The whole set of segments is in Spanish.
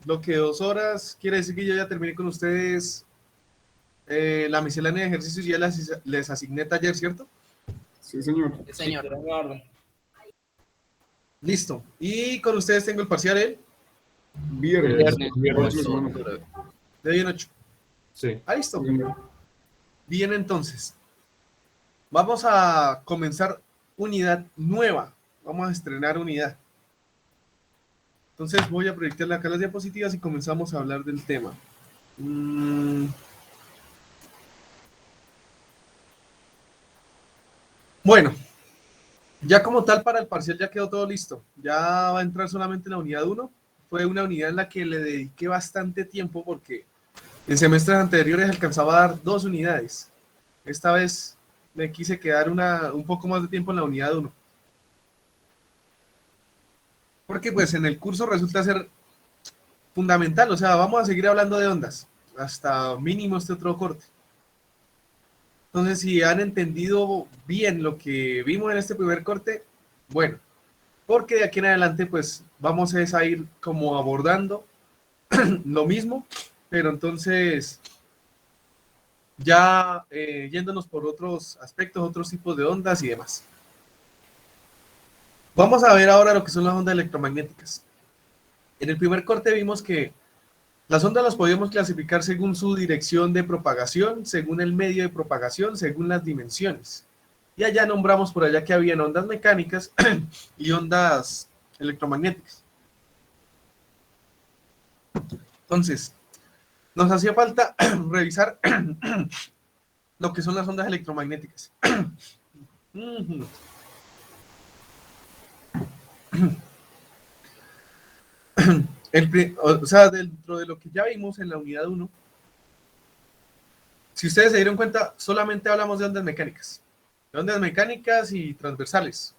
lo que 2 horas, quiere decir que yo ya terminé con ustedes la miscelánea de ejercicios y ya les asigné taller, ¿cierto? Sí, señor. Sí, señor. Listo. Y con ustedes tengo el parcial Viernes. Viernes. Hermano. de hoy en 8. Sí. Ah, listo. Sí, señor. Bien, entonces. Vamos a comenzar unidad nueva. Vamos a estrenar unidad. Entonces voy a proyectar acá las diapositivas y comenzamos a hablar del tema. Bueno, ya como tal para el parcial ya quedó todo listo. Ya va a entrar solamente la unidad 1. Fue una unidad en la que le dediqué bastante tiempo porque en semestres anteriores alcanzaba a dar 2 unidades. Esta vez me quise quedar un poco más de tiempo en la unidad 1. Porque pues en el curso resulta ser fundamental, o sea, vamos a seguir hablando de ondas hasta mínimo este otro corte. Entonces, si han entendido bien lo que vimos en este primer corte, bueno, porque de aquí en adelante pues vamos a ir como abordando lo mismo, pero entonces ya yéndonos por otros aspectos, otros tipos de ondas y demás. Vamos a ver ahora lo que son las ondas electromagnéticas. En el primer corte vimos que las ondas las podíamos clasificar según su dirección de propagación, según el medio de propagación, según las dimensiones. Y allá nombramos por allá que habían ondas mecánicas y ondas electromagnéticas. Entonces, nos hacía falta revisar lo que son las ondas electromagnéticas. O sea, dentro de lo que ya vimos en la unidad 1, si ustedes se dieron cuenta, solamente hablamos de ondas mecánicas. De ondas mecánicas y transversales.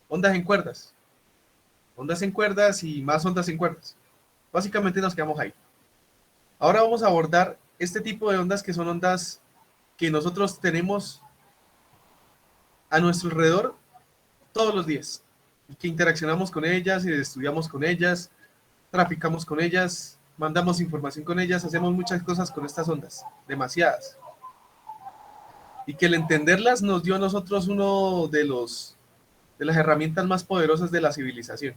Ondas en cuerdas. Ondas en cuerdas y más ondas en cuerdas. Básicamente nos quedamos ahí. Ahora vamos a abordar este tipo de ondas que son ondas que nosotros tenemos a nuestro alrededor todos los días. Que interaccionamos con ellas y estudiamos con ellas, traficamos con ellas, mandamos información con ellas, hacemos muchas cosas con estas ondas, demasiadas. Y que el entenderlas nos dio a nosotros uno de las herramientas más poderosas de la civilización.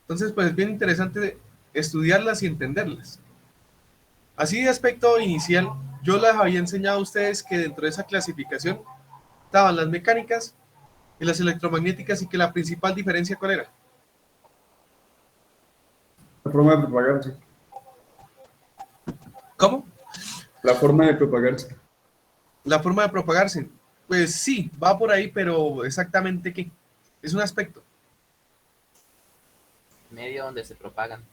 Entonces, pues es bien interesante estudiarlas y entenderlas. Así de aspecto inicial, yo les había enseñado a ustedes que dentro de esa clasificación estaban las mecánicas y las electromagnéticas y que la principal diferencia, ¿cuál era? La forma de propagarse. ¿Cómo? La forma de propagarse. La forma de propagarse. Pues sí, va por ahí, pero exactamente qué. Es un aspecto. Medio donde se propagan.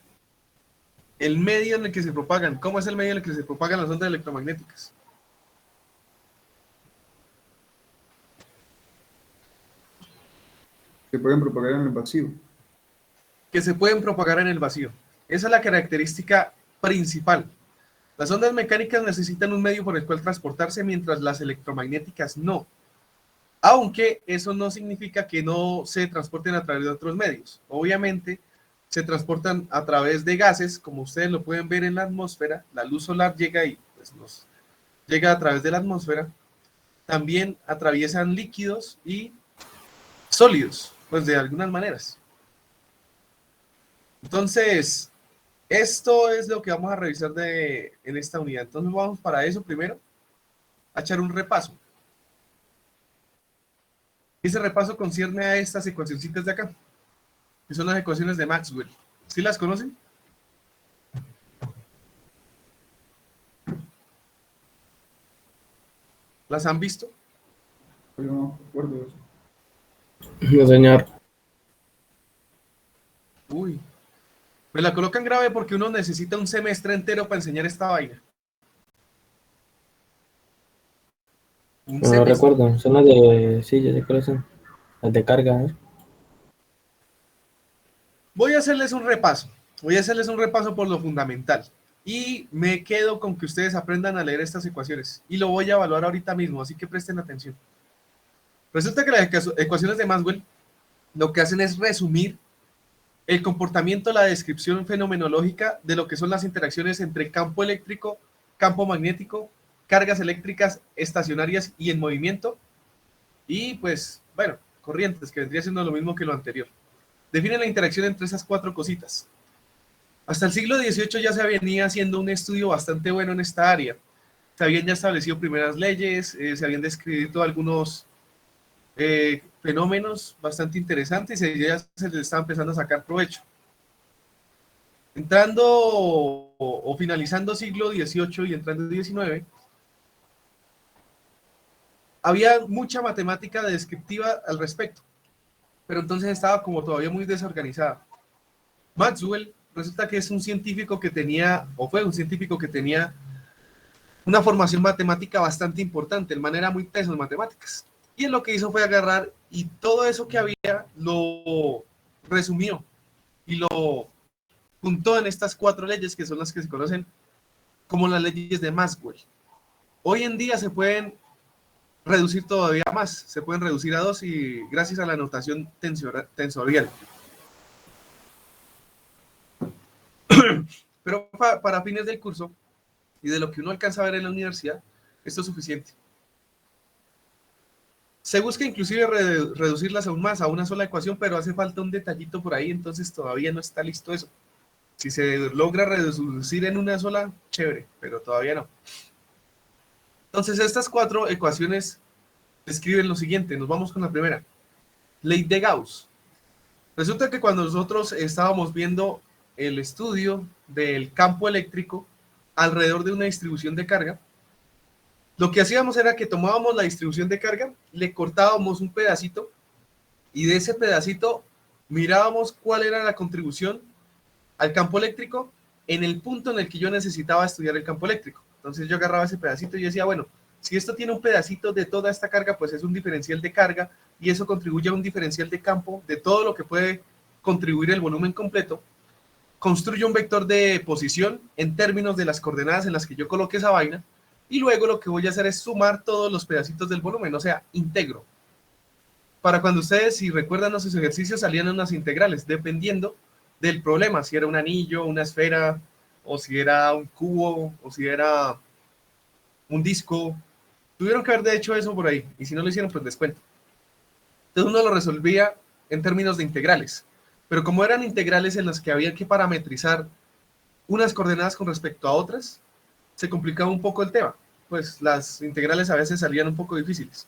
El medio en el que se propagan. ¿Cómo es el medio en el que se propagan las ondas electromagnéticas? Se pueden propagar en el vacío. Que se pueden propagar en el vacío. Esa es la característica principal. Las ondas mecánicas necesitan un medio por el cual transportarse, mientras las electromagnéticas no. Aunque eso no significa que no se transporten a través de otros medios. Obviamente, se transportan a través de gases, como ustedes lo pueden ver en la atmósfera. La luz solar llega y pues, nos llega a través de la atmósfera. También atraviesan líquidos y sólidos, pues de algunas maneras. Entonces, esto es lo que vamos a revisar en esta unidad. Entonces vamos para eso primero a echar un repaso. Ese repaso concierne a estas ecuacioncitas de acá, que son las ecuaciones de Maxwell. ¿Sí las conocen? ¿Las han visto? Yo no recuerdo eso. No, señor. Uy, me la colocan grave porque uno necesita un semestre entero para enseñar esta vaina. Un No semestre. recuerdo. Son las de. Sí, ya sé cuáles son. Las de carga, ¿eh? Voy a hacerles un repaso. Voy a hacerles un repaso por lo fundamental. Y me quedo con que ustedes aprendan a leer estas ecuaciones. Y lo voy a evaluar ahorita mismo, así que presten atención. Resulta que las ecuaciones de Maxwell lo que hacen es resumir el comportamiento, la descripción fenomenológica de lo que son las interacciones entre campo eléctrico, campo magnético, cargas eléctricas estacionarias y en movimiento, y pues, bueno, corrientes, que vendría siendo lo mismo que lo anterior. Define la interacción entre esas cuatro cositas. Hasta el siglo XVIII ya se venía haciendo un estudio bastante bueno en esta área. Se habían ya establecido primeras leyes, se habían descrito algunos fenómenos bastante interesantes y ya se les estaba empezando a sacar provecho. Entrando o finalizando siglo XVIII y entrando en XIX, había mucha matemática descriptiva al respecto, pero entonces estaba como todavía muy desorganizada. Maxwell resulta que es un científico que tenía, o fue un científico que tenía una formación matemática bastante importante. El man era muy teso en matemáticas. Y él lo que hizo fue agarrar y todo eso que había lo resumió y lo juntó en estas cuatro leyes que son las que se conocen como las leyes de Maxwell. Hoy en día se pueden reducir todavía más, se pueden reducir a dos y gracias a la notación tensorial. Pero para fines del curso y de lo que uno alcanza a ver en la universidad, esto es suficiente. Se busca inclusive reducirlas aún más a una sola ecuación, pero hace falta un detallito por ahí, entonces todavía no está listo eso. Si se logra reducir en una sola, chévere, pero todavía no. Entonces estas cuatro ecuaciones describen lo siguiente. Nos vamos con la primera. Ley de Gauss. Resulta que cuando nosotros estábamos viendo el estudio del campo eléctrico alrededor de una distribución de carga, lo que hacíamos era que tomábamos la distribución de carga, le cortábamos un pedacito y de ese pedacito mirábamos cuál era la contribución al campo eléctrico en el punto en el que yo necesitaba estudiar el campo eléctrico. Entonces yo agarraba ese pedacito y decía, bueno, si esto tiene un pedacito de toda esta carga, pues es un diferencial de carga y eso contribuye a un diferencial de campo de todo lo que puede contribuir el volumen completo. Construyo un vector de posición en términos de las coordenadas en las que yo coloque esa vaina y luego lo que voy a hacer es sumar todos los pedacitos del volumen, o sea, integro. Para cuando ustedes, si recuerdan sus ejercicios, salían unas integrales, dependiendo del problema, si era un anillo, una esfera, o si era un cubo, o si era un disco. Tuvieron que haber de hecho eso por ahí, y si no lo hicieron, pues les cuento. Entonces uno lo resolvía en términos de integrales, pero como eran integrales en las que había que parametrizar unas coordenadas con respecto a otras, se complicaba un poco el tema, pues las integrales a veces salían un poco difíciles.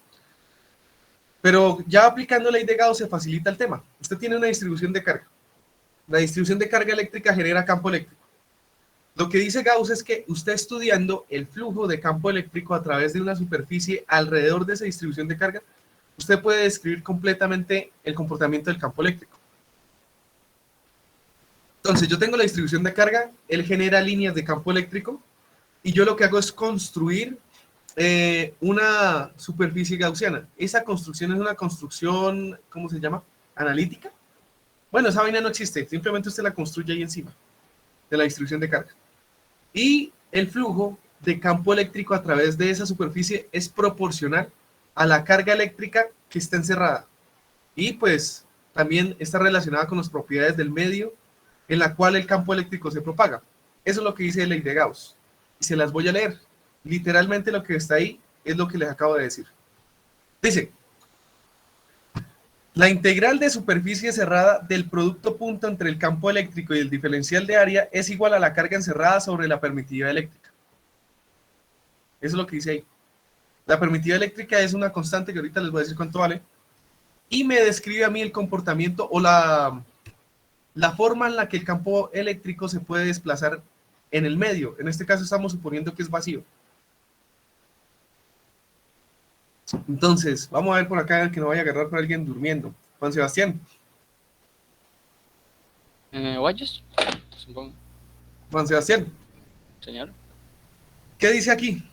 Pero ya aplicando la ley de Gauss se facilita el tema. Usted tiene una distribución de carga. La distribución de carga eléctrica genera campo eléctrico. Lo que dice Gauss es que usted estudiando el flujo de campo eléctrico a través de una superficie alrededor de esa distribución de carga, usted puede describir completamente el comportamiento del campo eléctrico. Entonces yo tengo la distribución de carga, él genera líneas de campo eléctrico y yo lo que hago es construir una superficie gaussiana. Esa construcción es una construcción, ¿cómo se llama? Analítica. Bueno, esa vaina no existe, simplemente usted la construye ahí encima de la distribución de carga. Y el flujo de campo eléctrico a través de esa superficie es proporcional a la carga eléctrica que está encerrada. Y pues también está relacionada con las propiedades del medio en la cual el campo eléctrico se propaga. Eso es lo que dice la ley de Gauss. Y se las voy a leer. Literalmente lo que está ahí es lo que les acabo de decir. Dice, la integral de superficie cerrada del producto punto entre el campo eléctrico y el diferencial de área es igual a la carga encerrada sobre la permitividad eléctrica. Eso es lo que dice ahí. La permitividad eléctrica es una constante que ahorita les voy a decir cuánto vale. Y me describe a mí el comportamiento o la forma en la que el campo eléctrico se puede desplazar en el medio. En este caso estamos suponiendo que es vacío. Entonces, vamos a ver por acá que no vaya a agarrar por alguien durmiendo. Juan Sebastián. Guayos, supongo. Juan Sebastián, Señor. ¿qué dice aquí?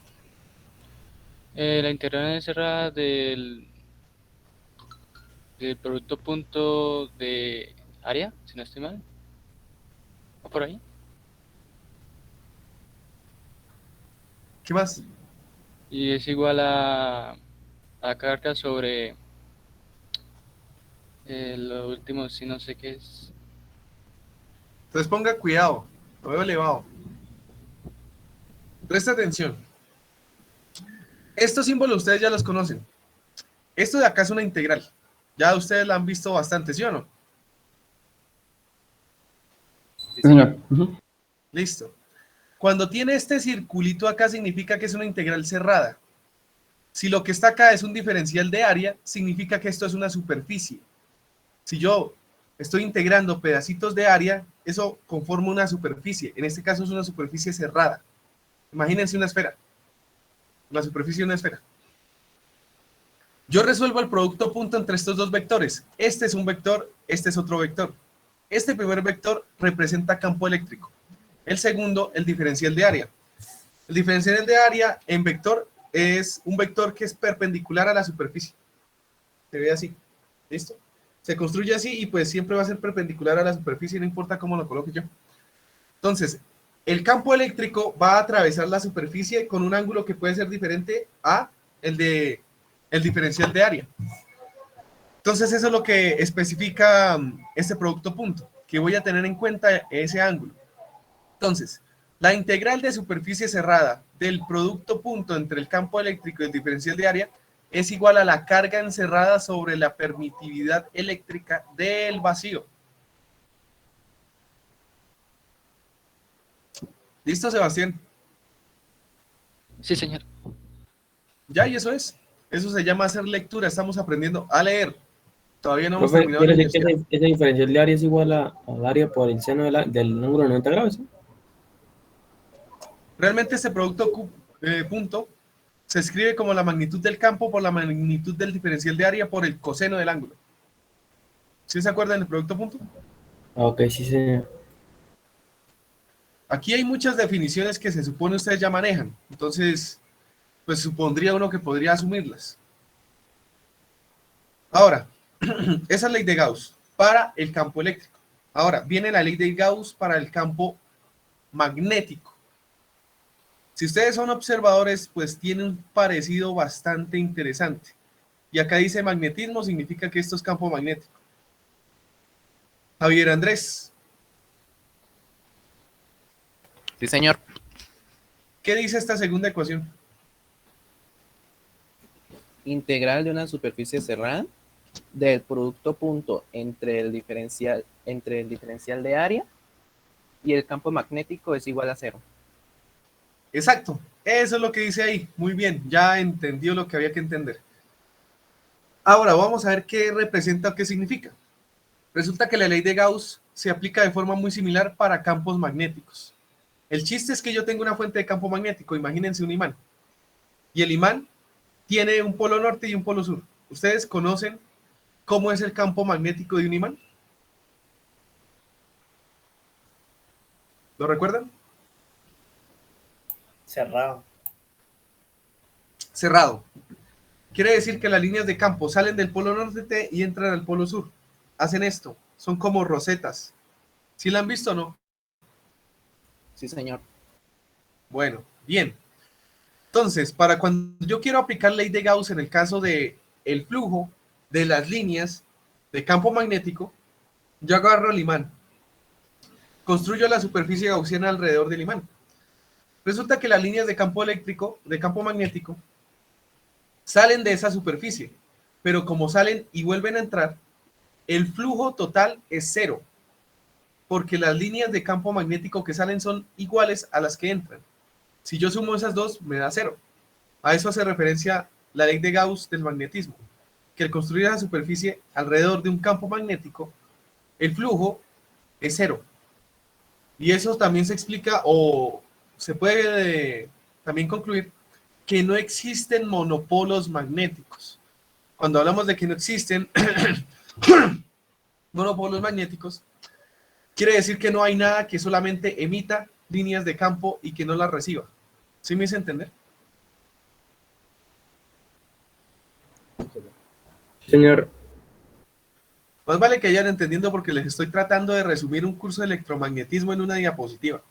La integral encerrada del producto punto de área, si no estoy mal. ¿Va por ahí? ¿Qué más? Y es igual a carga sobre lo último, si no sé qué es. Entonces ponga cuidado, lo veo elevado. Presta atención. Estos símbolos ustedes ya los conocen. Esto de acá es una integral. Ya ustedes la han visto bastante, ¿sí o no? Sí, señor. Ujú. Listo. Cuando tiene este circulito acá significa que es una integral cerrada. Si lo que está acá es un diferencial de área, significa que esto es una superficie. Si yo estoy integrando pedacitos de área, eso conforma una superficie. En este caso es una superficie cerrada. Imagínense una esfera. La superficie de una esfera. Yo resuelvo el producto punto entre estos dos vectores. Este es un vector, este es otro vector. Este primer vector representa campo eléctrico. El segundo, el diferencial de área. El diferencial de área en vector es un vector que es perpendicular a la superficie. Se ve así. ¿Listo? Se construye así y pues siempre va a ser perpendicular a la superficie, no importa cómo lo coloque yo. Entonces, el campo eléctrico va a atravesar la superficie con un ángulo que puede ser diferente a el de el diferencial de área. Entonces, eso es lo que especifica este producto punto, que voy a tener en cuenta ese ángulo. Entonces, la integral de superficie cerrada del producto punto entre el campo eléctrico y el diferencial de área es igual a la carga encerrada sobre la permitividad eléctrica del vacío. ¿Listo, Sebastián? Sí, señor. Ya, y eso es. Eso se llama hacer lectura. Estamos aprendiendo a leer. Todavía no hemos Profe, terminado la quiere decir que universidad. ese diferencial de área es igual al área por el seno del ángulo de 90 grados, ¿sí? Realmente este producto punto se escribe como la magnitud del campo por la magnitud del diferencial de área por el coseno del ángulo. ¿Sí se acuerdan del producto punto? Ah, ok, sí, señor. Aquí hay muchas definiciones que se supone ustedes ya manejan. Entonces, pues supondría uno que podría asumirlas. Ahora, esa es la ley de Gauss para el campo eléctrico. Ahora, viene la ley de Gauss para el campo magnético. Si ustedes son observadores, pues tiene un parecido bastante interesante. Y acá dice magnetismo, significa que esto es campo magnético. Javier Andrés, Sí, señor. ¿qué dice esta segunda ecuación? Integral de una superficie cerrada del producto punto entre el diferencial de área y el campo magnético es igual a 0. Exacto, eso es lo que dice ahí. Muy bien, ya entendió lo que había que entender. Ahora vamos a ver qué representa o qué significa. Resulta que la ley de Gauss se aplica de forma muy similar para campos magnéticos. El chiste es que yo tengo una fuente de campo magnético, imagínense un imán. Y el imán tiene un polo norte y un polo sur. ¿Ustedes conocen cómo es el campo magnético de un imán? ¿Lo recuerdan? Cerrado. Cerrado. Quiere decir que las líneas de campo salen del polo norte y entran al polo sur. Hacen esto. Son como rosetas. ¿Sí la han visto o no? Sí, señor. Bueno, bien. Entonces, para cuando yo quiero aplicar ley de Gauss en el caso de el flujo de las líneas de campo magnético, yo agarro el imán, construyo la superficie gaussiana alrededor del imán. Resulta que las líneas de campo eléctrico, de campo magnético, salen de esa superficie, pero como salen y vuelven a entrar, el flujo total es 0, porque las líneas de campo magnético que salen son iguales a las que entran. Si yo sumo esas dos, me da 0. A eso hace referencia la ley de Gauss del magnetismo, que al construir la superficie alrededor de un campo magnético, el flujo es 0. Y eso también se explica o se puede también concluir que no existen monopolos magnéticos. Cuando hablamos de que no existen monopolos magnéticos, quiere decir que no hay nada que solamente emita líneas de campo y que no las reciba. ¿Sí me hice entender? Señor, Más vale que vayan entendiendo porque les estoy tratando de resumir un curso de electromagnetismo en una diapositiva.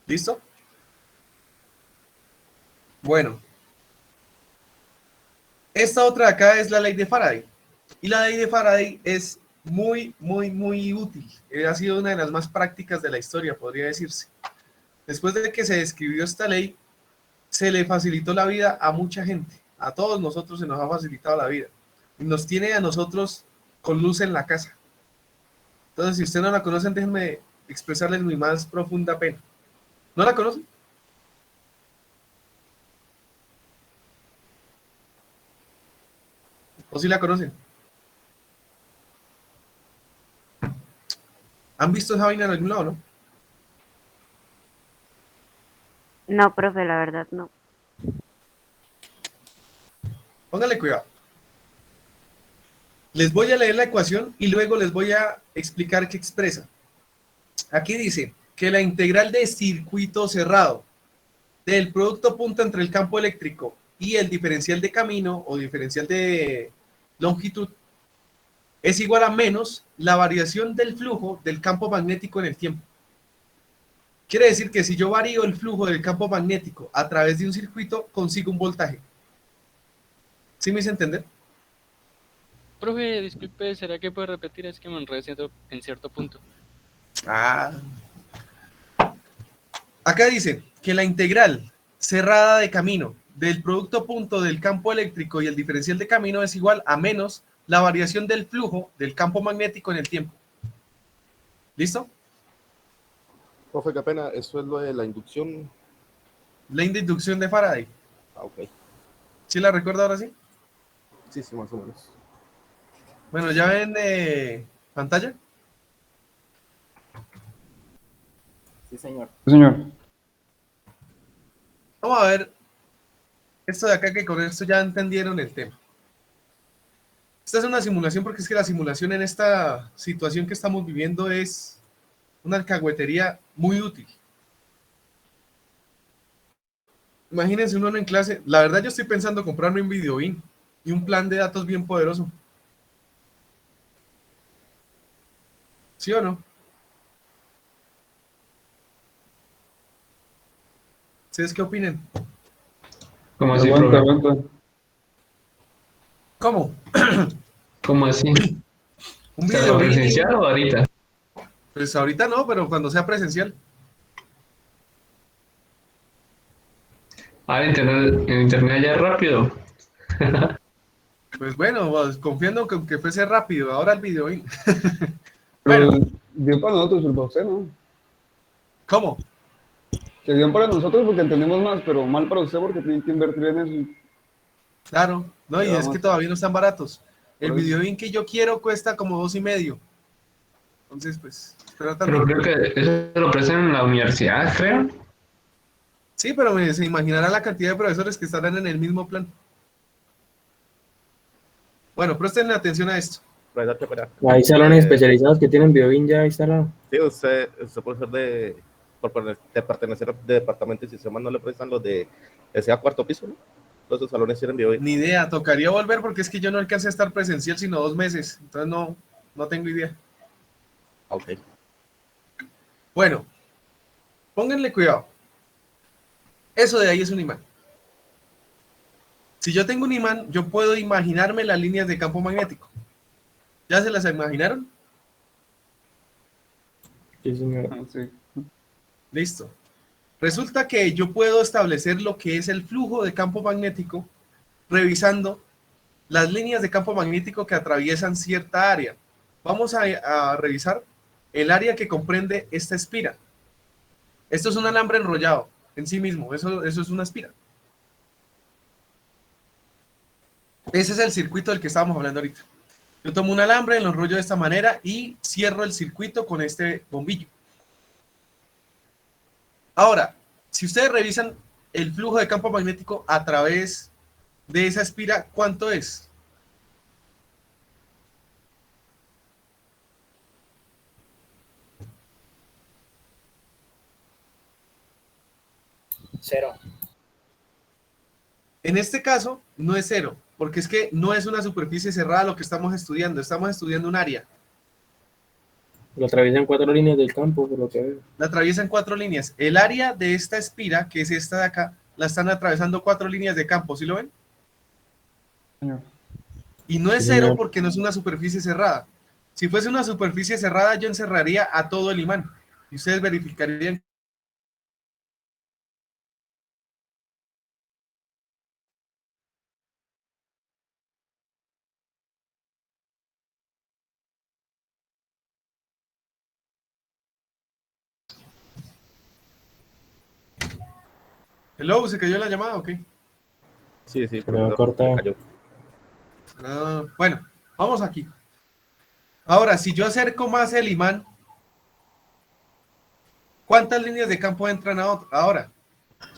¿Listo? Bueno. Esta otra de acá es la ley de Faraday. Y la ley de Faraday es muy útil. Ha sido una de las más prácticas de la historia, podría decirse. Después de que se describió esta ley, se le facilitó la vida a mucha gente. A todos nosotros se nos ha facilitado la vida. Y nos tiene a nosotros con luz en la casa. Entonces, si ustedes no la conocen, déjenme expresarles mi más profunda pena. ¿No la conocen? ¿O sí la conocen? ¿Han visto esa vaina en algún lado, no? No, profe, la verdad no. Pónganle cuidado. Les voy a leer la ecuación y luego les voy a explicar qué expresa. Aquí dice que la integral de circuito cerrado del producto punto entre el campo eléctrico y el diferencial de camino o diferencial de longitud es igual a menos la variación del flujo del campo magnético en el tiempo. Quiere decir que si yo varío el flujo del campo magnético a través de un circuito, consigo un voltaje. ¿Sí me hice entender? Profe, disculpe, ¿será que puede repetir? Es que me enredé en cierto punto. Acá dice que la integral cerrada de camino del producto punto del campo eléctrico y el diferencial de camino es igual a menos la variación del flujo del campo magnético en el tiempo. ¿Listo? Profe, qué pena, eso es lo de la inducción. La inducción de Faraday. Ah, ok. ¿Sí la recuerda ahora sí? Sí, sí, más o menos. Bueno, ¿ya ven pantalla? Sí, señor. Sí, señor. Vamos a ver esto de acá, que con esto ya entendieron el tema. Esta es una simulación porque es que la simulación en esta situación que estamos viviendo es una alcahuetería muy útil. Imagínense uno en clase. La verdad yo estoy pensando comprarme un videoin y un plan de datos bien poderoso. ¿Sí o no? ¿Ustedes qué opinan? ¿Cómo así, Aguanta, profe? aguanta. ¿Cómo? ¿Cómo así? Un ¿Será videoin. presencial o ahorita? Pues ahorita no, pero cuando sea presencial. Ahora en internet ya es rápido. Pues bueno, pues, confiando que fuese rápido. Ahora el videoin. Pero Bueno, bien para nosotros, pero para usted, ¿no? ¿cómo? Que bien para nosotros porque entendemos más, pero mal para usted porque tiene que invertir en eso. Claro, no, y Ya es que vamos. todavía no están baratos. El Por eso. videoin que yo quiero cuesta como 2.5. Entonces, pues, espera Pero tanto. creo que eso lo prestan en la universidad, creo. Sí, pero se imaginará la cantidad de profesores que estarán en el mismo plan. Bueno, presten atención a esto. Profesor, qué pena. Hay salones especializados que tienen BioBin ya instalado. Sí, usted puede ser de pertenecer al departamento de sistemas, no le prestan los de ese cuarto piso, ¿no? Todos esos salones tienen video. Ni idea, tocaría volver porque es que yo no alcancé a estar presencial sino 2 meses. Entonces no tengo idea. Ok. Bueno, pónganle cuidado. Eso de ahí es un imán. Si yo tengo un imán, yo puedo imaginarme las líneas de campo magnético. ¿Ya se las imaginaron? Sí, señor. Ah, sí. Listo. Resulta que yo puedo establecer lo que es el flujo de campo magnético revisando las líneas de campo magnético que atraviesan cierta área. Vamos a revisar el área que comprende esta espira. Esto es un alambre enrollado en sí mismo, eso es una espira. Ese es el circuito del que estábamos hablando ahorita. Yo tomo un alambre, lo enrollo de esta manera y cierro el circuito con este bombillo. Ahora, si ustedes revisan el flujo de campo magnético a través de esa espira, ¿cuánto es? Cero. En este caso, no es cero, porque es que no es una superficie cerrada lo que estamos estudiando un área. Lo atraviesan 4 líneas del campo, por lo que veo. La atraviesan 4 líneas. El área de esta espira, que es esta de acá, la están atravesando 4 líneas de campo, ¿sí lo ven? Señor. Y no es Sí, cero señor. porque no es una superficie cerrada. Si fuese una superficie cerrada, yo encerraría a todo el imán. Y ustedes verificarían. Hello, ¿se cayó la llamada o qué? Sí, sí, Pero profesor, corta. me cayó. Bueno, vamos aquí. Ahora, si yo acerco más el imán, ¿cuántas líneas de campo entran ahora?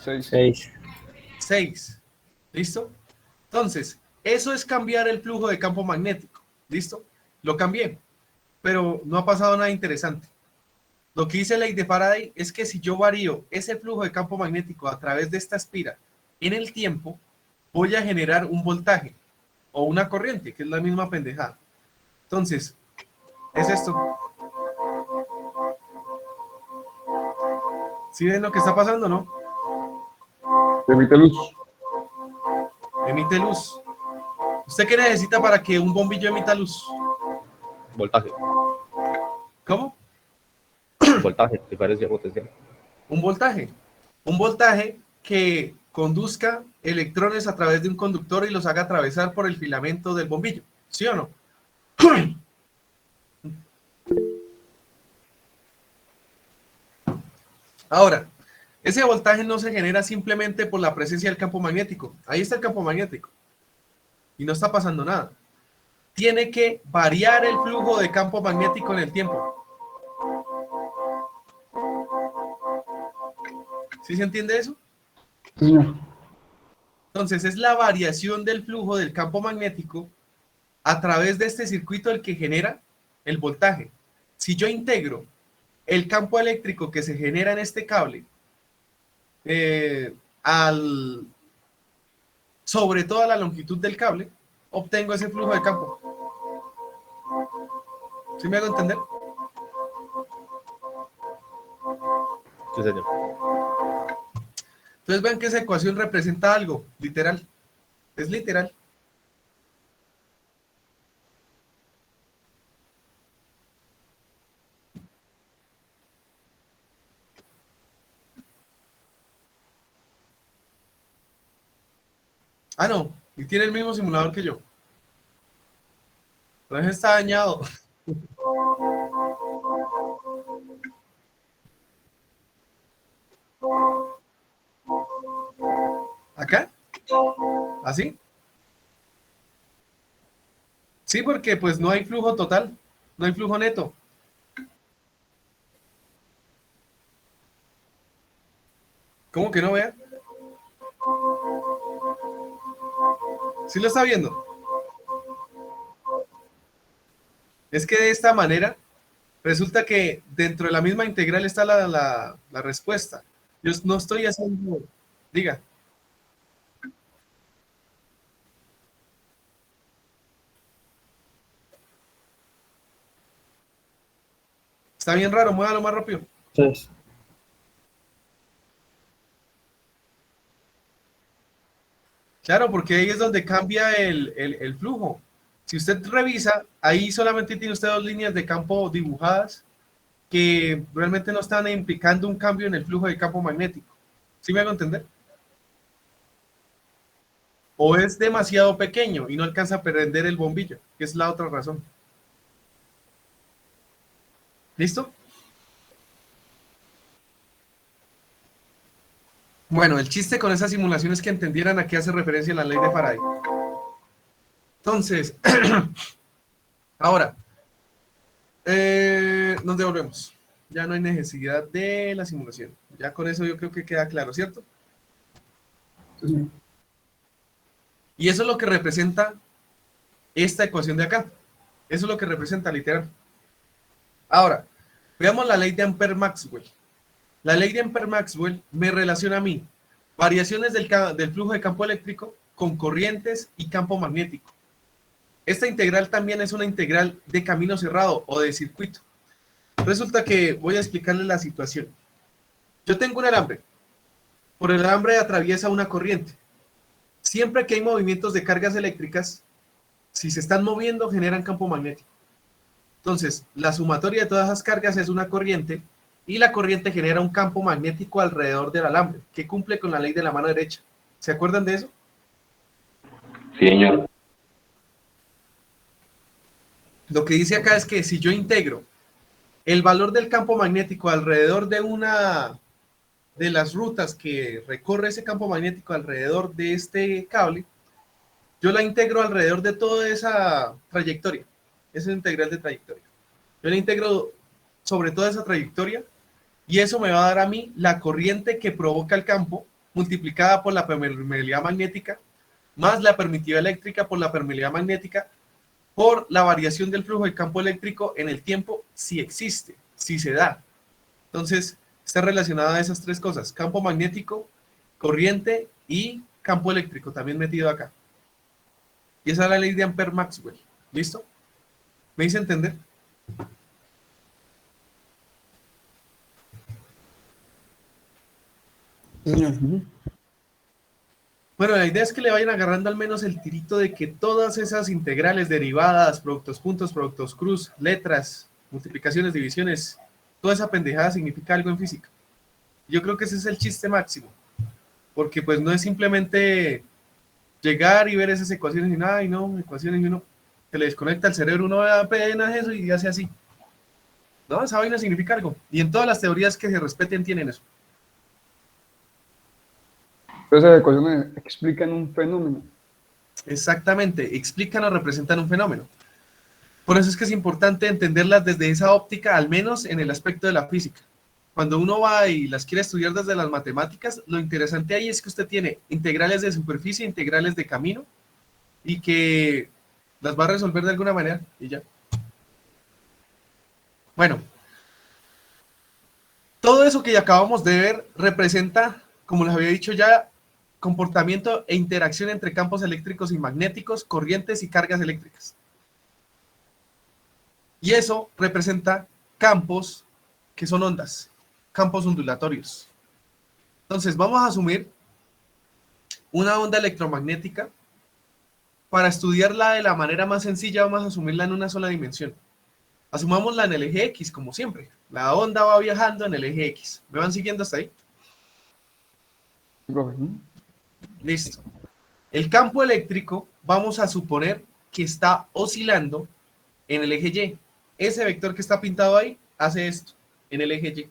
6. 6. 6. ¿Listo? Entonces, eso es cambiar el flujo de campo magnético. ¿Listo? Lo cambié, pero no ha pasado nada interesante. Lo que dice la ley de Faraday es que si yo varío ese flujo de campo magnético a través de esta espira en el tiempo, voy a generar un voltaje o una corriente, que es la misma pendejada. Entonces, es esto. ¿Sí ven lo que está pasando, no? Emite luz. Emite luz. ¿Usted qué necesita para que un bombillo emita luz? Voltaje, ¿Cómo? voltaje, diferencia potencial. Un voltaje. Un voltaje que conduzca electrones a través de un conductor y los haga atravesar por el filamento del bombillo. ¿Sí o no? Ahora, ese voltaje no se genera simplemente por la presencia del campo magnético. Ahí está el campo magnético. Y no está pasando nada. Tiene que variar el flujo de campo magnético en el tiempo. ¿Sí se entiende eso? Sí, señor. Entonces, es la variación del flujo del campo magnético a través de este circuito el que genera el voltaje. Si yo integro el campo eléctrico que se genera en este cable sobre toda la longitud del cable, obtengo ese flujo de campo. ¿Sí me hago entender? Sí, señor. Entonces vean que esa ecuación representa algo, literal. Es literal. Ah, no. Y tiene el mismo simulador que yo. Entonces está dañado. ¿Acá? ¿Así? Sí, porque pues no hay flujo total. No hay flujo neto. ¿Cómo que no vea? ¿Sí lo está viendo? Es que de esta manera resulta que dentro de la misma integral está la respuesta. Yo no estoy haciendo... Diga. Está bien raro, muévalo más rápido. 6. Claro, porque ahí es donde cambia el flujo. Si usted revisa, ahí solamente tiene usted dos líneas de campo dibujadas que realmente no están implicando un cambio en el flujo de campo magnético. ¿Sí me hago entender? O es demasiado pequeño y no alcanza a prender el bombillo, que es la otra razón. ¿Listo? Bueno, el chiste con esa simulación es que entendieran a qué hace referencia la ley de Faraday. Entonces, ahora, nos devolvemos. Ya no hay necesidad de la simulación. Ya con eso yo creo que queda claro, ¿cierto? Sí, señor. Y eso es lo que representa esta ecuación de acá. Eso es lo que representa literal. Ahora, veamos la ley de Ampère-Maxwell. La ley de Ampère-Maxwell me relaciona a mí variaciones del flujo de campo eléctrico con corrientes y campo magnético. Esta integral también es una integral de camino cerrado o de circuito. Resulta que voy a explicarles la situación. Yo tengo un alambre. Por el alambre atraviesa una corriente. Siempre que hay movimientos de cargas eléctricas, si se están moviendo, generan campo magnético. Entonces, la sumatoria de todas esas cargas es una corriente y la corriente genera un campo magnético alrededor del alambre que cumple con la ley de la mano derecha. ¿Se acuerdan de eso? Sí, señor. Lo que dice acá es que si yo integro el valor del campo magnético alrededor de una de las rutas que recorre ese campo magnético alrededor de este cable, yo la integro alrededor de toda esa trayectoria, esa integral de trayectoria. Yo la integro sobre toda esa trayectoria y eso me va a dar a mí la corriente que provoca el campo multiplicada por la permeabilidad magnética más la permitividad eléctrica por la permeabilidad magnética por la variación del flujo del campo eléctrico en el tiempo, si existe, si se da. Entonces, está relacionada a esas tres cosas: campo magnético, corriente y campo eléctrico, también metido acá. Y esa es la ley de Ampère-Maxwell. ¿Listo? ¿Me hice entender? Bueno, la idea es que le vayan agarrando al menos el tirito de que todas esas integrales, derivadas, productos puntos, productos cruz, letras, multiplicaciones, divisiones, toda esa pendejada significa algo en física. Yo creo que ese es el chiste máximo, porque pues no es simplemente llegar y ver esas ecuaciones y nada, y no, ecuaciones y uno se le desconecta el cerebro, uno ve apenas eso y hace así. No, esa vaina significa algo, y en todas las teorías que se respeten tienen eso. Esas ecuaciones explican un fenómeno. Exactamente, explican o representan un fenómeno. Por eso es que es importante entenderlas desde esa óptica, al menos en el aspecto de la física. Cuando uno va y las quiere estudiar desde las matemáticas, lo interesante ahí es que usted tiene integrales de superficie, integrales de camino, y que las va a resolver de alguna manera, y ya. Bueno, todo eso que ya acabamos de ver representa, como les había dicho ya, comportamiento e interacción entre campos eléctricos y magnéticos, corrientes y cargas eléctricas. Y eso representa campos que son ondas, campos ondulatorios. Entonces vamos a asumir una onda electromagnética. Para estudiarla de la manera más sencilla vamos a asumirla en una sola dimensión. Asumámosla en el eje X, como siempre. La onda va viajando en el eje X. ¿Me van siguiendo hasta ahí? Listo. El campo eléctrico vamos a suponer que está oscilando en el eje Y. Ese vector que está pintado ahí hace esto, en el eje Y.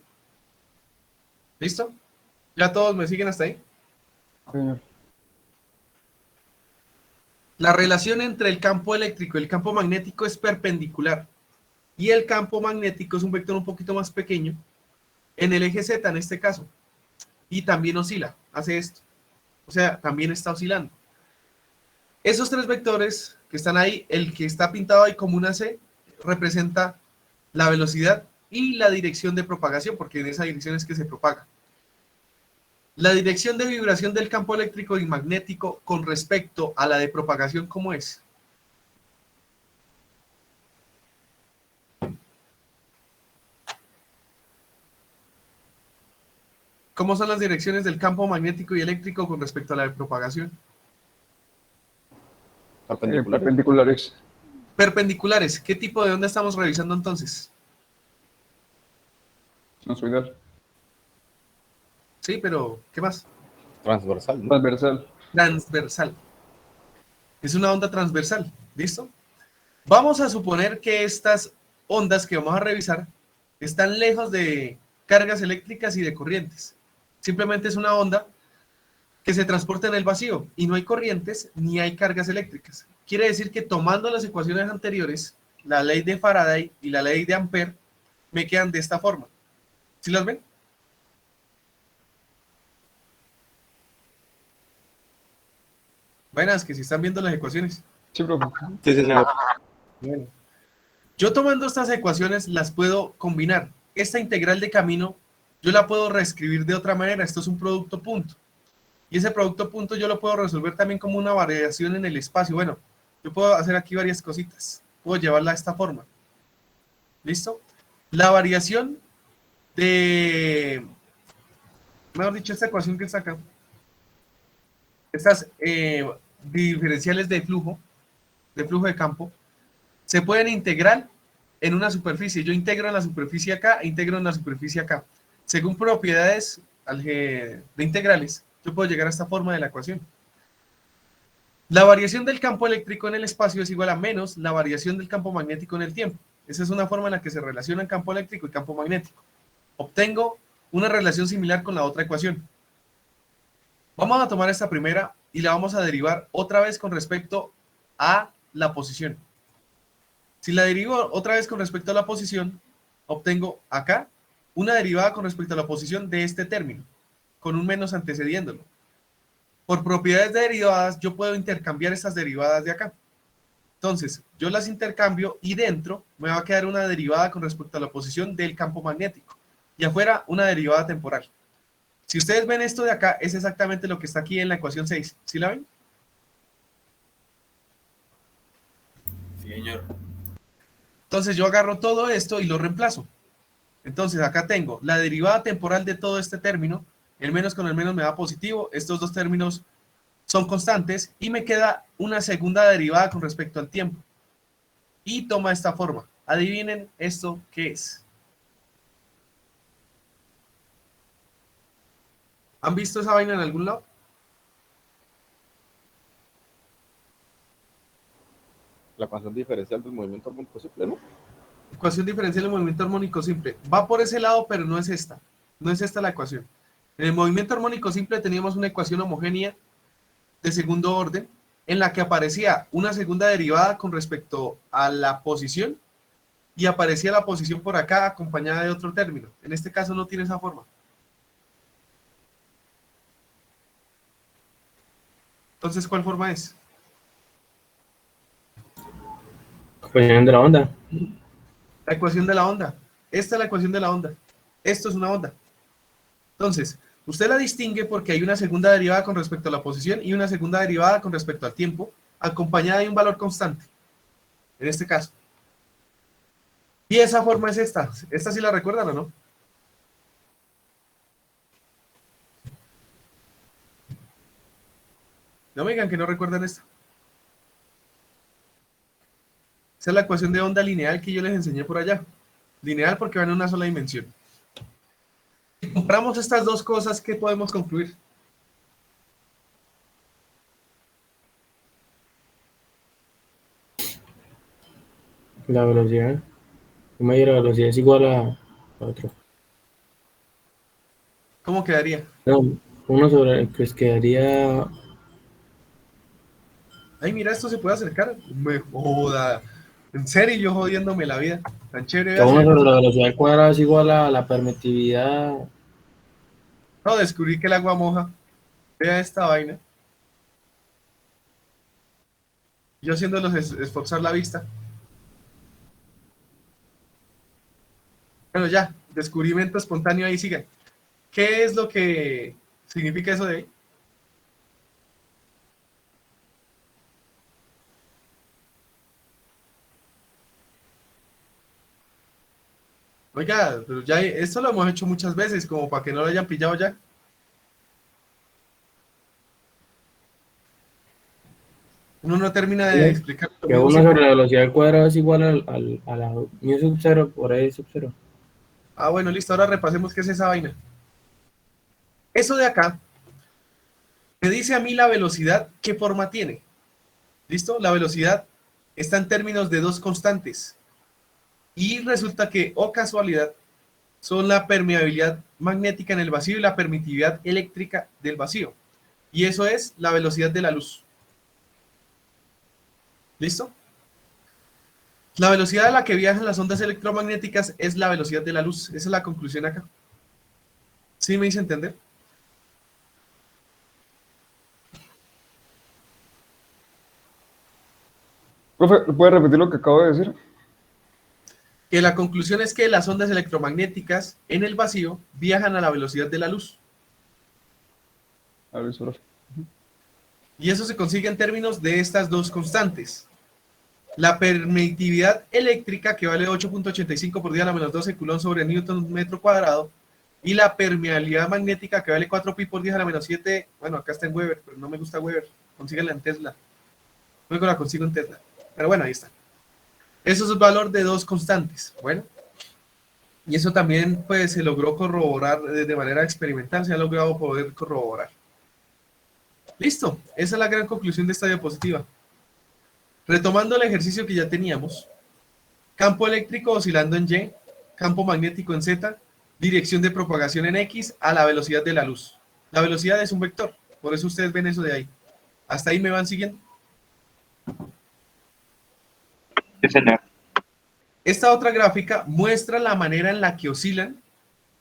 ¿Listo? ¿Ya todos me siguen hasta ahí? Señor. La relación entre el campo eléctrico y el campo magnético es perpendicular. Y el campo magnético es un vector un poquito más pequeño en el eje Z en este caso. Y también oscila, hace esto. O sea, también está oscilando. Esos tres vectores que están ahí, el que está pintado ahí como una C, representa la velocidad y la dirección de propagación, porque en esa dirección es que se propaga. La dirección de vibración del campo eléctrico y magnético con respecto a la de propagación, ¿cómo es? ¿Cómo son las direcciones del campo magnético y eléctrico con respecto a la de propagación? Perpendiculares. Perpendiculares. ¿Qué tipo de onda estamos revisando entonces? Sinusoidal. Sí, pero ¿qué más? Transversal, ¿no? Transversal. Transversal. Es una onda transversal. ¿Listo? Vamos a suponer que estas ondas que vamos a revisar están lejos de cargas eléctricas y de corrientes. Simplemente es una onda que se transporta en el vacío y no hay corrientes ni hay cargas eléctricas. Quiere decir que tomando las ecuaciones anteriores, la ley de Faraday y la ley de Ampère, me quedan de esta forma. ¿Sí las ven? Buenas, que si están viendo las ecuaciones. Sí, profe. Sí, sí, señor. Bueno. Yo tomando estas ecuaciones las puedo combinar. Esta integral de camino yo la puedo reescribir de otra manera. Esto es un producto punto. Y ese producto punto yo lo puedo resolver también como una variación en el espacio. Bueno, yo puedo hacer aquí varias cositas. Puedo llevarla de esta forma. ¿Listo? La variación de... Mejor dicho, esta ecuación que está acá. Estas diferenciales de flujo de campo, se pueden integrar en una superficie. Yo integro en la superficie acá e integro en la superficie acá. Según propiedades de integrales, yo puedo llegar a esta forma de la ecuación. La variación del campo eléctrico en el espacio es igual a menos la variación del campo magnético en el tiempo. Esa es una forma en la que se relacionan campo eléctrico y campo magnético. Obtengo una relación similar con la otra ecuación. Vamos a tomar esta primera y la vamos a derivar otra vez con respecto a la posición. Si la derivo otra vez con respecto a la posición, obtengo acá una derivada con respecto a la posición de este término, con un menos antecediéndolo. Por propiedades de derivadas, yo puedo intercambiar estas derivadas de acá. Entonces, yo las intercambio y dentro me va a quedar una derivada con respecto a la posición del campo magnético. Y afuera, una derivada temporal. Si ustedes ven esto de acá, es exactamente lo que está aquí en la ecuación 6. ¿Sí la ven? Sí, señor. Entonces, yo agarro todo esto y lo reemplazo. Entonces, acá tengo la derivada temporal de todo este término. El menos con el menos me da positivo. Estos dos términos son constantes y me queda una segunda derivada con respecto al tiempo. Y toma esta forma. Adivinen esto qué es. ¿Han visto esa vaina en algún lado? La ecuación diferencial del movimiento armónico simple, ¿no? Ecuación diferencial del movimiento armónico simple. Va por ese lado, pero no es esta. No es esta la ecuación. En el movimiento armónico simple teníamos una ecuación homogénea de segundo orden en la que aparecía una segunda derivada con respecto a la posición y aparecía la posición por acá acompañada de otro término. En este caso no tiene esa forma. Entonces, ¿cuál forma es? Ecuación de la onda. La ecuación de la onda. Esta es la ecuación de la onda. Esto es una onda. Entonces, usted la distingue porque hay una segunda derivada con respecto a la posición y una segunda derivada con respecto al tiempo, acompañada de un valor constante, en este caso. Y esa forma es esta. ¿Esta sí la recuerdan o no? No me digan que no recuerdan esta. Esa es la ecuación de onda lineal que yo les enseñé por allá. Lineal porque va en una sola dimensión. Si comparamos estas dos cosas, ¿qué podemos concluir? La velocidad. La mayor velocidad es igual a otro. ¿Cómo quedaría? No, uno sobre, pues quedaría. Ay, mira, esto se puede acercar. Me joda. En serio, yo jodiéndome la vida. Tan chévere. Uno sobre la velocidad al cuadrado es igual a la permitividad. No, descubrí que el agua moja. Vea esta vaina. Yo haciéndolos esforzar la vista. Bueno, ya. Descubrimiento espontáneo ahí, sigan. ¿Qué es lo que significa eso de ahí? Oiga, pero ya esto lo hemos hecho muchas veces, como para que no lo hayan pillado ya. Uno no termina de explicar. Que uno sobre la velocidad al cuadrado es igual a la mu sub 0 por E sub 0. Ah, bueno, listo. Ahora repasemos qué es esa vaina. Eso de acá me dice a mí la velocidad, qué forma tiene. ¿Listo? La velocidad está en términos de dos constantes. Y resulta que, oh casualidad, son la permeabilidad magnética en el vacío y la permitividad eléctrica del vacío. Y eso es la velocidad de la luz. ¿Listo? La velocidad a la que viajan las ondas electromagnéticas es la velocidad de la luz. Esa es la conclusión acá. ¿Sí me hice entender? Profe, ¿puede repetir lo que acabo de decir? Que la conclusión es que las ondas electromagnéticas en el vacío viajan a la velocidad de la luz. A ver, profe. Y eso se consigue en términos de estas dos constantes. La permitividad eléctrica, que vale 8.85 por 10 a la menos 12 coulomb sobre newton metro cuadrado, y la permeabilidad magnética, que vale 4 pi por 10 a la menos 7, bueno, acá está en Weber, pero no me gusta Weber, consíguela en Tesla. Luego la consigo en Tesla. Pero bueno, ahí está. Eso es el valor de dos constantes. Bueno, y eso también pues se logró corroborar de manera experimental, se ha logrado poder corroborar. Listo, esa es la gran conclusión de esta diapositiva. Retomando el ejercicio que ya teníamos, campo eléctrico oscilando en Y, campo magnético en Z, dirección de propagación en X a la velocidad de la luz. La velocidad es un vector, por eso ustedes ven eso de ahí. ¿Hasta ahí me van siguiendo? Sí, señor. Esta otra gráfica muestra la manera en la que oscilan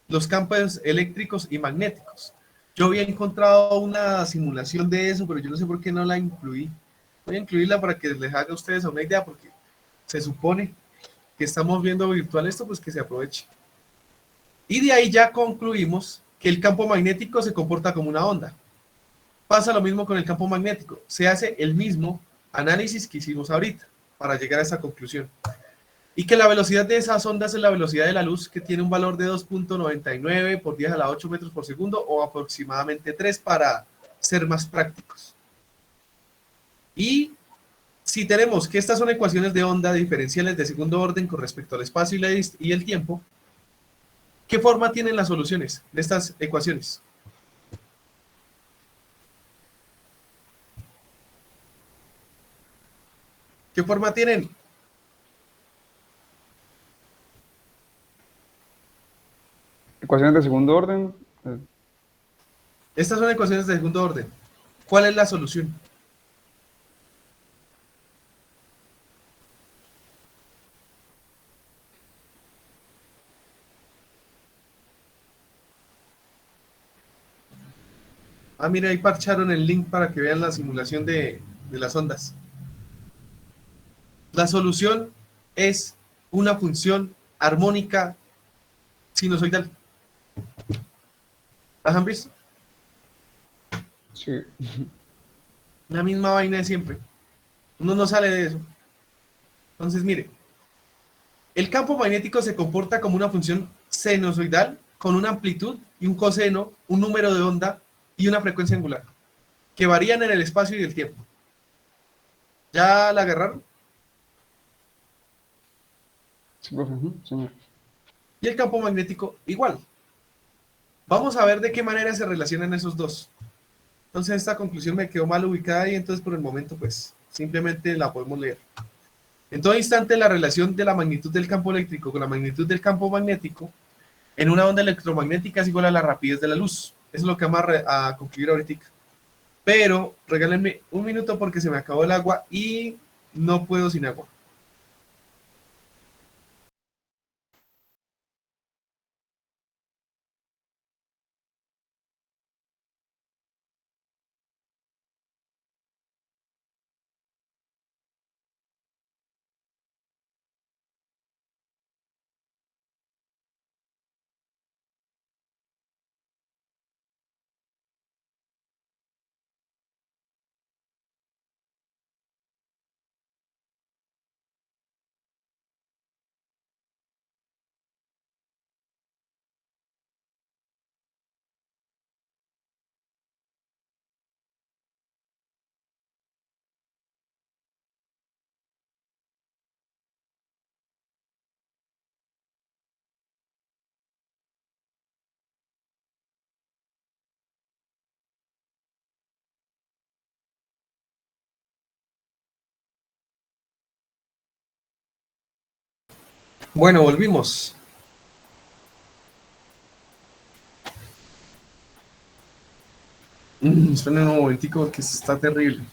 los campos eléctricos y magnéticos. Yo había encontrado una simulación de eso, pero yo no sé por qué no la incluí. Voy a incluirla para que les haga a ustedes una idea, porque se supone que estamos viendo virtual esto, pues que se aproveche. Y de ahí ya concluimos que el campo magnético se comporta como una onda. Pasa lo mismo con el campo magnético. Se hace el mismo análisis que hicimos ahorita para llegar a esa conclusión. Y que la velocidad de esas ondas es la velocidad de la luz, que tiene un valor de 2.99 por 10 a la 8 metros por segundo, o aproximadamente 3 para ser más prácticos. Y si tenemos que estas son ecuaciones de onda diferenciales de segundo orden con respecto al espacio y el tiempo, ¿qué forma tienen las soluciones de estas ecuaciones? ¿Qué forma tienen? Ecuaciones de segundo orden. Estas son ecuaciones de segundo orden. ¿Cuál es la solución? Ah, mira, ahí parcharon el link para que vean la simulación de las ondas. La solución es una función armónica sinusoidal. ¿Las han visto? Sí. La misma vaina de siempre. Uno no sale de eso. Entonces, mire, el campo magnético se comporta como una función sinusoidal con una amplitud y un coseno, un número de onda y una frecuencia angular, que varían en el espacio y el tiempo. ¿Ya la agarraron? Sí, profe. Señor. Y el campo magnético igual. Vamos a ver de qué manera se relacionan esos dos. Entonces esta conclusión me quedó mal ubicada y entonces por el momento pues simplemente la podemos leer. En todo instante la relación de la magnitud del campo eléctrico con la magnitud del campo magnético en una onda electromagnética es igual a la rapidez de la luz. Eso es lo que vamos a concluir ahorita. Pero regálenme un minuto porque se me acabó el agua y no puedo sin agua. Bueno, volvimos. Esperen un momentico porque está terrible.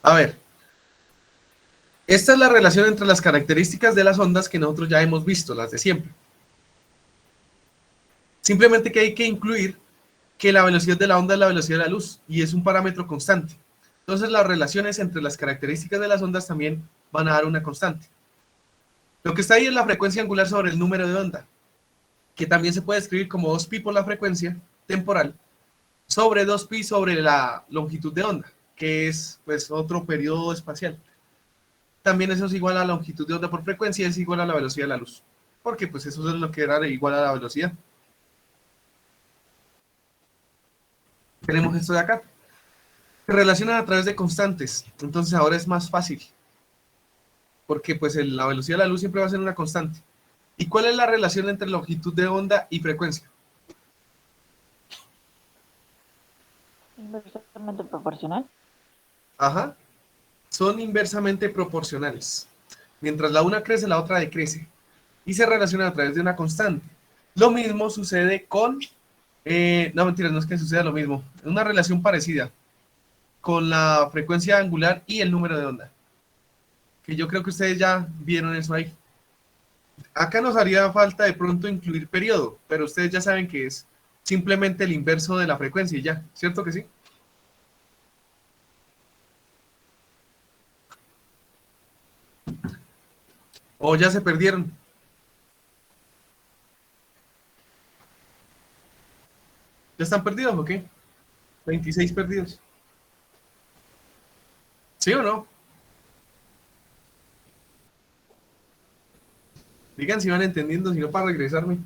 A ver. Esta es la relación entre las características de las ondas que nosotros ya hemos visto, las de siempre. Simplemente que hay que incluir que la velocidad de la onda es la velocidad de la luz y es un parámetro constante. Entonces las relaciones entre las características de las ondas también van a dar una constante. Lo que está ahí es la frecuencia angular sobre el número de onda, que también se puede escribir como 2pi por la frecuencia temporal sobre 2pi sobre la longitud de onda, que es pues otro periodo espacial. También eso es igual a la longitud de onda por frecuencia, es igual a la velocidad de la luz, porque pues eso es lo que era igual a la velocidad. Tenemos esto de acá. Se relacionan a través de constantes, entonces ahora es más fácil. porque pues la velocidad de la luz siempre va a ser una constante. ¿Y cuál es la relación entre longitud de onda y frecuencia? Inversamente proporcional. Ajá, son inversamente proporcionales. Mientras la una crece, la otra decrece. Y se relacionan a través de una constante. Lo mismo sucede con... no, mentira, no es que suceda lo mismo. Es una relación parecida con la frecuencia angular y el número de onda. Que yo creo que ustedes ya vieron eso ahí. Acá nos haría falta de pronto incluir periodo, pero ustedes ya saben que es simplemente el inverso de la frecuencia y ya, ¿cierto que sí? ¿O ya se perdieron? ¿Ya están perdidos o qué? 26 perdidos. ¿Sí o no? Digan si van entendiendo, si no para regresarme.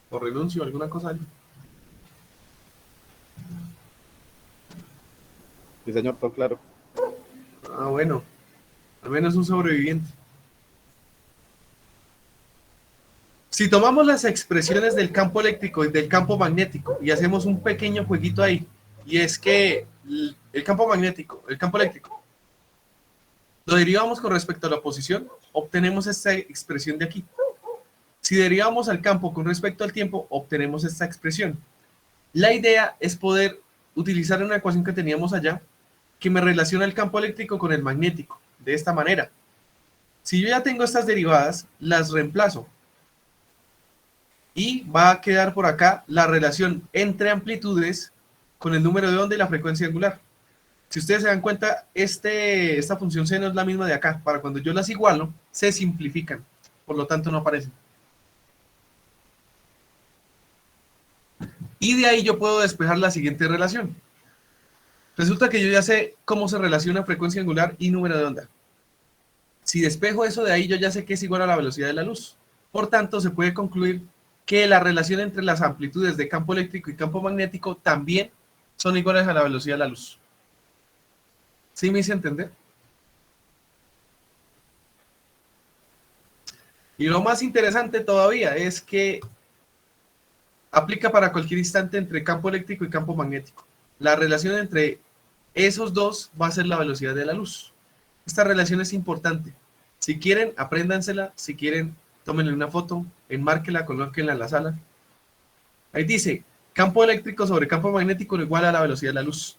O renuncio a alguna cosa. Sí, señor, todo claro. Ah, bueno. Al menos un sobreviviente. Si tomamos las expresiones del campo eléctrico y del campo magnético y hacemos un pequeño jueguito ahí, y es que el campo magnético, el campo eléctrico, lo derivamos con respecto a la posición, obtenemos esta expresión de aquí. Si derivamos al campo con respecto al tiempo, obtenemos esta expresión. La idea es poder utilizar una ecuación que teníamos allá, que me relaciona el campo eléctrico con el magnético, de esta manera. Si yo ya tengo estas derivadas, las reemplazo. Y va a quedar por acá la relación entre amplitudes con el número de onda y la frecuencia angular. Si ustedes se dan cuenta, esta función seno es la misma de acá. Para cuando yo las igualo, se simplifican. Por lo tanto, no aparecen. Y de ahí yo puedo despejar la siguiente relación. Resulta que yo ya sé cómo se relaciona frecuencia angular y número de onda. Si despejo eso de ahí, yo ya sé que es igual a la velocidad de la luz. Por tanto, se puede concluir que la relación entre las amplitudes de campo eléctrico y campo magnético también son iguales a la velocidad de la luz. ¿Sí me hice entender? Y lo más interesante todavía es que aplica para cualquier instante entre campo eléctrico y campo magnético. La relación entre esos dos va a ser la velocidad de la luz. Esta relación es importante. Si quieren, apréndansela. Si quieren, tómenle una foto, enmárquela, colóquenla en la sala. Ahí dice, campo eléctrico sobre campo magnético igual a la velocidad de la luz.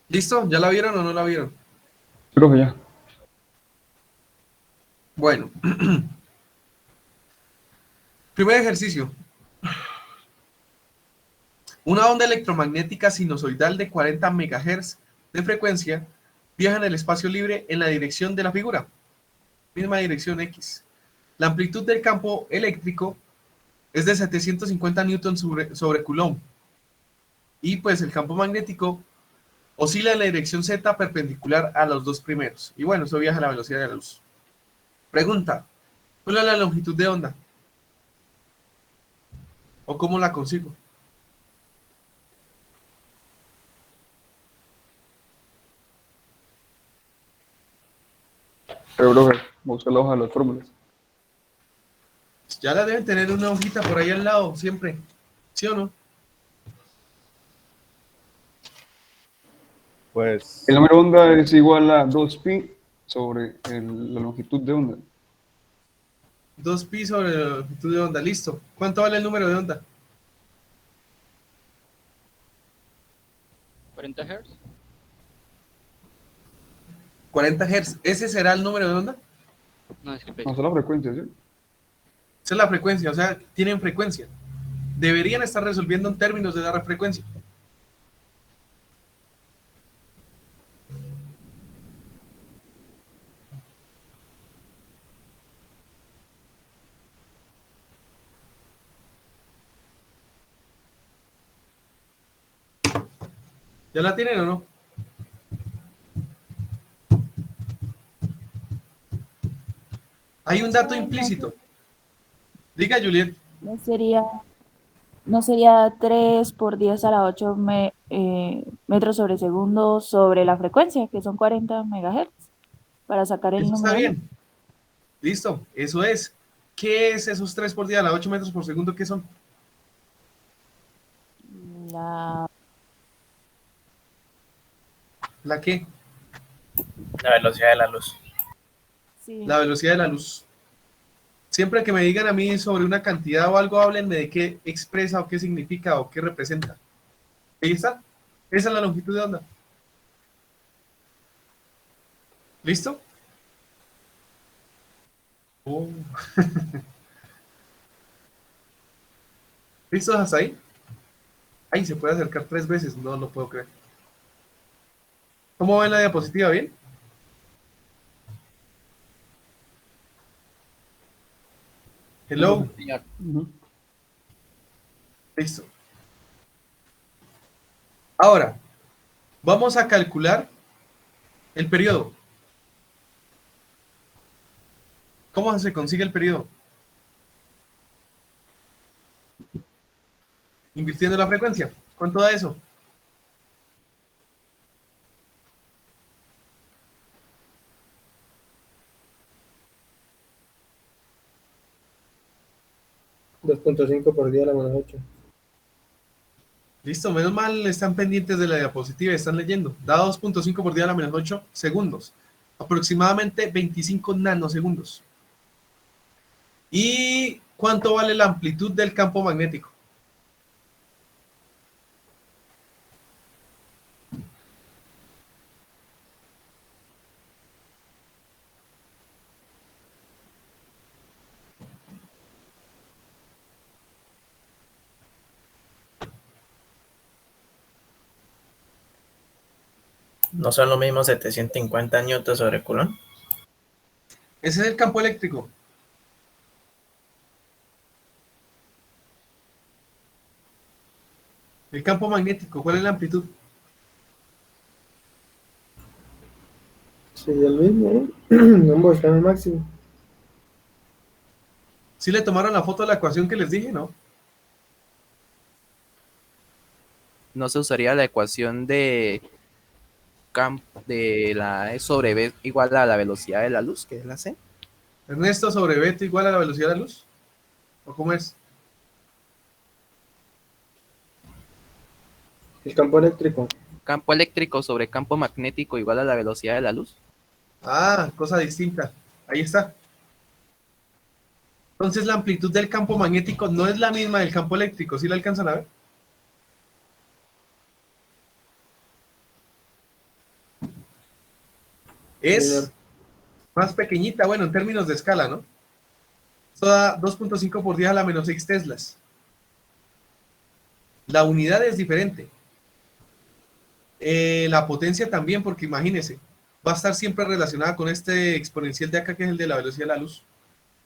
¿Listo? ¿Ya la vieron o no la vieron? Creo que ya. Bueno. Primer ejercicio. Una onda electromagnética sinusoidal de 40 MHz de frecuencia viaja en el espacio libre en la dirección de la figura. Misma dirección X. La amplitud del campo eléctrico es de 750 newtons sobre Coulomb. Y pues el campo magnético oscila en la dirección Z perpendicular a los dos primeros. Y bueno, eso viaja a la velocidad de la luz. Pregunta, ¿cuál es la longitud de onda? ¿O cómo la consigo? Pero, profe, busca la hoja de las fórmulas. Ya la deben tener una hojita por ahí al lado, siempre. ¿Sí o no? Pues, El número de onda es igual a 2pi sobre la longitud de onda. 2pi sobre la longitud de onda, listo. ¿Cuánto vale el número de onda? 40 Hz. 40 Hz. ¿Ese será el número de onda? No, disculpe. No, es la frecuencia, ¿sí? Esa es la frecuencia, o sea, tienen frecuencia. Deberían estar resolviendo en términos de la frecuencia. ¿Ya la tienen o no? Hay un dato implícito. Diga, Juliet. No sería 3 por 10 a la 8 metros sobre segundo sobre la frecuencia, que son 40 megahertz, para sacar el Eso está número. bien. Listo, eso es. ¿Qué es esos 3 por 10 a la 8 metros por segundo? ¿Qué son? La, ¿La qué? La velocidad de la luz. sí, La velocidad de la luz. Siempre que me digan a mí sobre una cantidad o algo, háblenme de qué expresa o qué significa o qué representa. Ahí está. Esa es la longitud de onda. ¿Listo? Oh. ¿Listos hasta ahí? Ay, se puede acercar 3 veces. No lo puedo creer. ¿Cómo ven la diapositiva? ¿Bien? Hello. Señor. Ujú. Listo. Ahora, vamos a calcular el periodo. ¿Cómo se consigue el periodo? Invirtiendo la frecuencia. ¿Cuánto da eso? $2.5 por día a la menos 8. Listo, menos mal están pendientes de la diapositiva y están leyendo. Da 2.5 por día a la menos 8 segundos. Aproximadamente 25 nanosegundos. ¿Y cuánto vale la amplitud del campo magnético? ¿No son lo mismo 750 newtons sobre Coulomb? Ese es el campo eléctrico. El campo magnético, ¿cuál es la amplitud? Sí, el mismo, ¿no? Ambos están al máximo. ¿Sí le tomaron la foto de la ecuación que les dije, no? No se usaría la ecuación de la E sobre B igual a la velocidad de la luz, que es la C. Ernesto sobre beta igual a la velocidad de la luz. ¿O cómo es? El campo eléctrico. Campo eléctrico sobre campo magnético igual a la velocidad de la luz. Ah, cosa distinta. Ahí está. Entonces la amplitud del campo magnético no es la misma del campo eléctrico. ¿Sí la alcanzan a ver? Es Señor. más pequeñita, bueno, en términos de escala, ¿no? Esto da 2.5 por 10 a la menos 6 teslas. La unidad es diferente. La potencia también, porque imagínense, va a estar siempre relacionada con este exponencial de acá, que es el de la velocidad de la luz.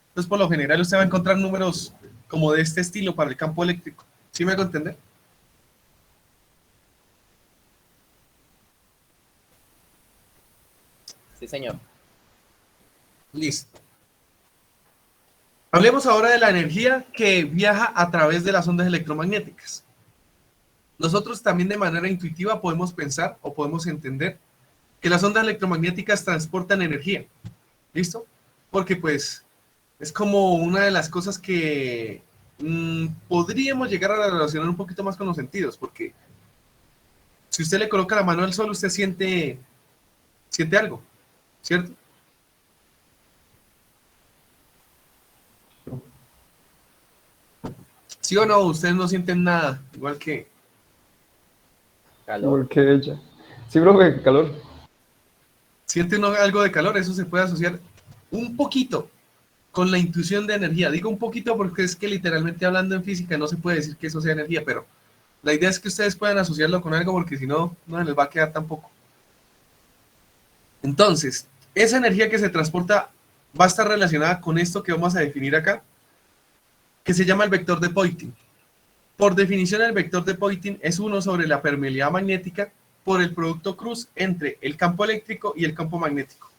Entonces, por lo general, usted va a encontrar números como de este estilo para el campo eléctrico. ¿Sí me hago entender? Sí, señor. Listo. Hablemos ahora de la energía que viaja a través de las ondas electromagnéticas. Nosotros también de manera intuitiva podemos pensar o podemos entender que las ondas electromagnéticas transportan energía. ¿Listo? Porque pues es como una de las cosas que podríamos llegar a relacionar un poquito más con los sentidos, porque si usted le coloca la mano al sol, usted siente algo, ¿cierto? ¿Sí o no? Ustedes no sienten nada, igual que... Calor. Igual que ella. Sí, profe, calor. Siente uno algo de calor, eso se puede asociar un poquito con la intuición de energía. Digo un poquito porque es que literalmente hablando en física no se puede decir que eso sea energía, pero la idea es que ustedes puedan asociarlo con algo porque si no, no se les va a quedar tampoco. Entonces, esa energía que se transporta va a estar relacionada con esto que vamos a definir acá, que se llama el vector de Poynting. Por definición, el vector de Poynting es 1 sobre la permeabilidad magnética por el producto cruz entre el campo eléctrico y el campo magnético.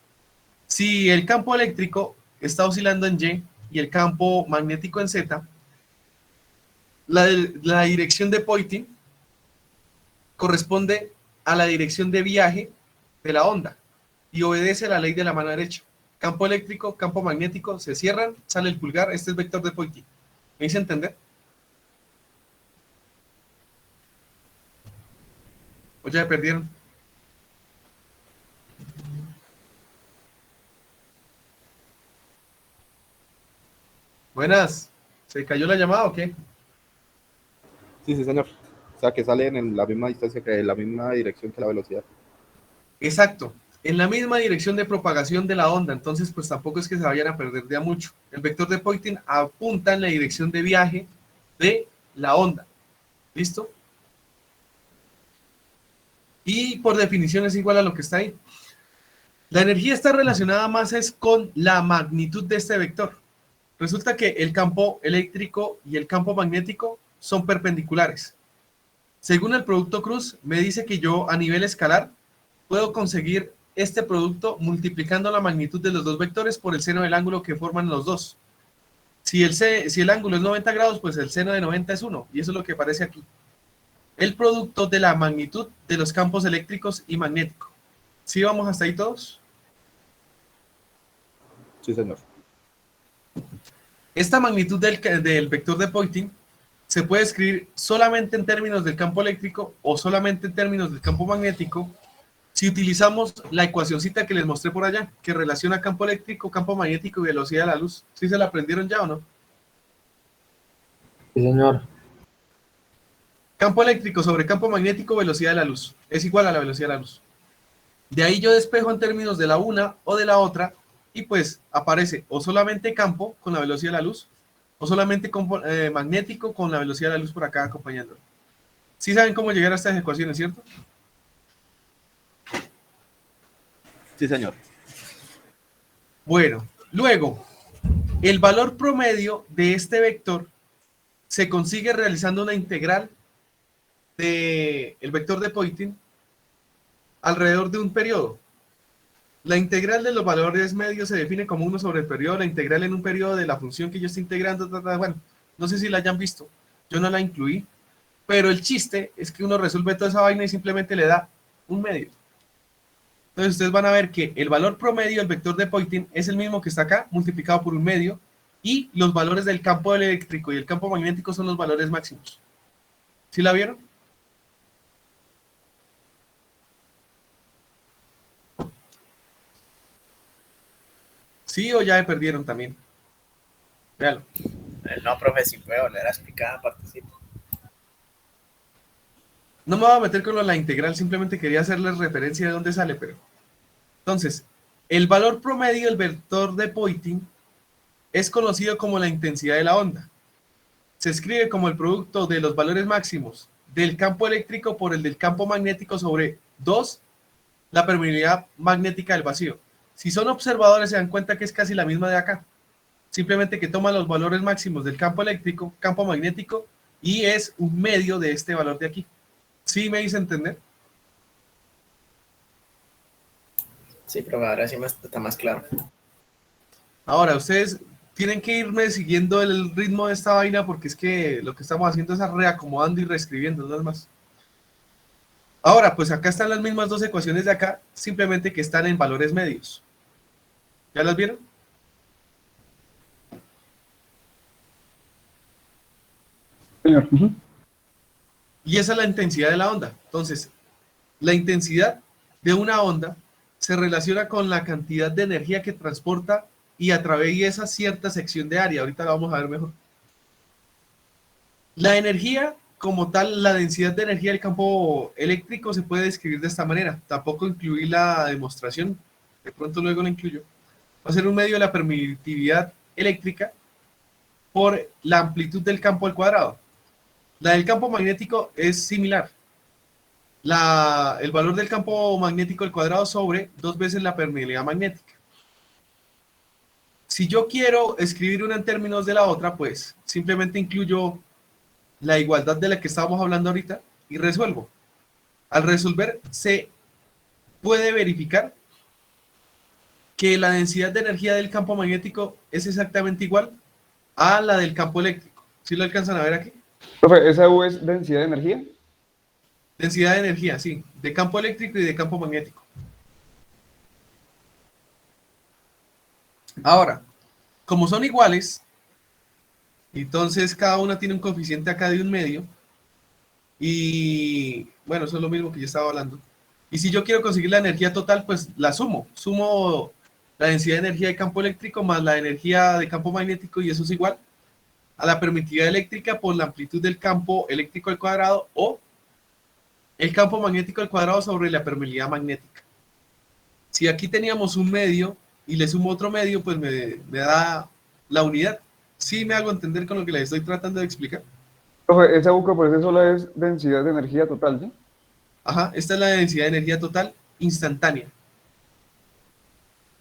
Si el campo eléctrico está oscilando en Y y el campo magnético en Z, la dirección de Poynting corresponde a la dirección de viaje de la onda y obedece a la ley de la mano derecha. Campo eléctrico, campo magnético, se cierran, sale el pulgar, este es vector de Poynting. ¿Me hice entender? ¿O ya me perdieron? Buenas. ¿Se cayó la llamada o qué? Sí, sí, señor. O sea, que salen en la misma distancia, que en la misma dirección que la velocidad. Exacto. En la misma dirección de propagación de la onda, entonces pues tampoco es que se vayan a perder de a mucho. El vector de Poynting apunta en la dirección de viaje de la onda. ¿Listo? Y por definición es igual a lo que está ahí. La energía está relacionada más es con la magnitud de este vector. Resulta que el campo eléctrico y el campo magnético son perpendiculares. Según el producto cruz, me dice que yo a nivel escalar puedo conseguir este producto multiplicando la magnitud de los dos vectores por el seno del ángulo que forman los dos. Si el ángulo es 90 grados, pues el seno de 90 es 1, y eso es lo que aparece aquí. El producto de la magnitud de los campos eléctricos y magnéticos. ¿Sí vamos hasta ahí todos? Sí, señor. Esta magnitud del vector de Poynting se puede escribir solamente en términos del campo eléctrico o solamente en términos del campo magnético si utilizamos la ecuacioncita que les mostré por allá, que relaciona campo eléctrico, campo magnético y velocidad de la luz. ¿Sí se la aprendieron ya o no? Sí, señor. Campo eléctrico sobre campo magnético, velocidad de la luz. Es igual a la velocidad de la luz. De ahí yo despejo en términos de la una o de la otra y pues aparece o solamente campo con la velocidad de la luz o solamente magnético con la velocidad de la luz por acá acompañándolo. ¿Sí saben cómo llegar a estas ecuaciones, cierto? Sí, señor. Bueno, luego, el valor promedio de este vector se consigue realizando una integral del vector de Poynting alrededor de un periodo. La integral de los valores medios se define como 1 sobre el periodo, la integral en un periodo de la función que yo estoy integrando. Bueno, no sé si la hayan visto, yo no la incluí, pero el chiste es que uno resuelve toda esa vaina y simplemente le da un medio. Entonces ustedes van a ver que el valor promedio del vector de Poynting es el mismo que está acá, multiplicado por un medio, y los valores del campo eléctrico y el campo magnético son los valores máximos. ¿Sí la vieron? ¿Sí o ya me perdieron también? Véalo. No, profe, si puede volver a explicar, participo. No me voy a meter con la integral, simplemente quería hacerles referencia de dónde sale, pero... Entonces, el valor promedio del vector de Poynting es conocido como la intensidad de la onda. Se escribe como el producto de los valores máximos del campo eléctrico por el del campo magnético sobre 2, la permeabilidad magnética del vacío. Si son observadores se dan cuenta que es casi la misma de acá. Simplemente que toma los valores máximos del campo eléctrico, campo magnético, y es un medio de este valor de aquí. ¿Sí me hice entender? Sí, pero ahora sí está más claro. Ahora, ustedes tienen que irme siguiendo el ritmo de esta vaina porque es que lo que estamos haciendo es reacomodando y reescribiendo, no es más. Ahora, pues acá están las mismas dos ecuaciones de acá, simplemente que están en valores medios. ¿Ya las vieron? Señor. Y esa es la intensidad de la onda. Entonces, la intensidad de una onda se relaciona con la cantidad de energía que transporta y atraviesa cierta sección de área. Ahorita la vamos a ver mejor. La energía, como tal, la densidad de energía del campo eléctrico se puede describir de esta manera. Tampoco incluí la demostración, de pronto luego la incluyo. Va a ser un medio de la permitividad eléctrica por la amplitud del campo al cuadrado. La del campo magnético es similar. El valor del campo magnético al cuadrado sobre 2 veces la permeabilidad magnética. Si yo quiero escribir una en términos de la otra, pues simplemente incluyo la igualdad de la que estábamos hablando ahorita y resuelvo. Al resolver se puede verificar que la densidad de energía del campo magnético es exactamente igual a la del campo eléctrico. ¿Sí lo alcanzan a ver aquí? Profe, ¿esa U es densidad de energía? Densidad de energía, sí, de campo eléctrico y de campo magnético. Ahora, como son iguales, entonces cada una tiene un coeficiente acá de 1/2. Y bueno, eso es lo mismo que yo estaba hablando. Y si yo quiero conseguir la energía total, pues la sumo. Sumo la densidad de energía de campo eléctrico más la energía de campo magnético y eso es igual a la permitividad eléctrica por la amplitud del campo eléctrico al cuadrado o el campo magnético al cuadrado sobre la permeabilidad magnética. Si aquí teníamos un medio y le sumo otro medio, pues me da la unidad. ¿Sí me hago entender con lo que les estoy tratando de explicar? Profe, esa buca por sí sola es densidad de energía total, ¿sí? Ajá, esta es la densidad de energía total instantánea.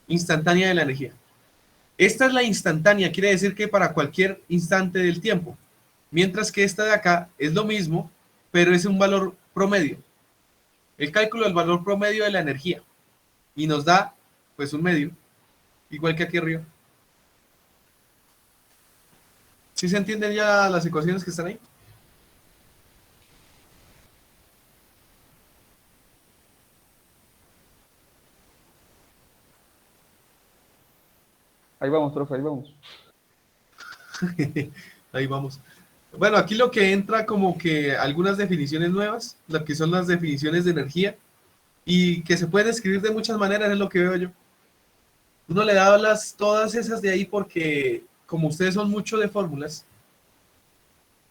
Instantánea de la energía. Esta es la instantánea, quiere decir que para cualquier instante del tiempo. Mientras que esta de acá es lo mismo, pero es un valor promedio. El cálculo del valor promedio de la energía. Y nos da, pues, un medio, igual que aquí arriba. ¿Sí se entienden ya las ecuaciones que están ahí? Ahí vamos, profe, ahí vamos. Ahí vamos. Bueno, aquí lo que entra como que algunas definiciones nuevas, lo que son las definiciones de energía, y que se pueden escribir de muchas maneras, es lo que veo yo. Uno le da todas esas de ahí porque, como ustedes son mucho de fórmulas,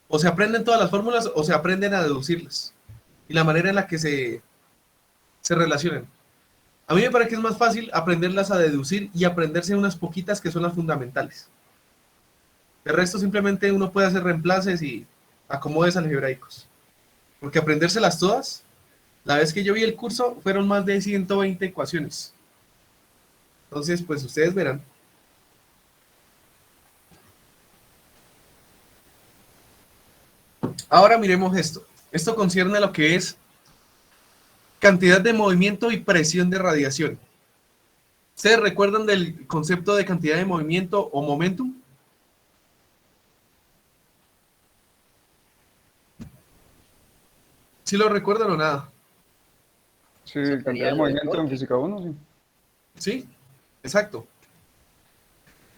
o se aprenden todas las fórmulas o se aprenden a deducirlas. Y la manera en la que se relacionan. A mí me parece que es más fácil aprenderlas a deducir y aprenderse unas poquitas que son las fundamentales. El resto simplemente uno puede hacer reemplaces y acomodes algebraicos. Porque aprendérselas todas, la vez que yo vi el curso, fueron más de 120 ecuaciones. Entonces, pues ustedes verán. Ahora miremos esto. Esto concierne a lo que es cantidad de movimiento y presión de radiación. ¿Ustedes recuerdan del concepto de cantidad de movimiento o momentum? ¿Sí lo recuerdan o nada? Sí, cantidad de movimiento en física 1, sí. Sí, exacto.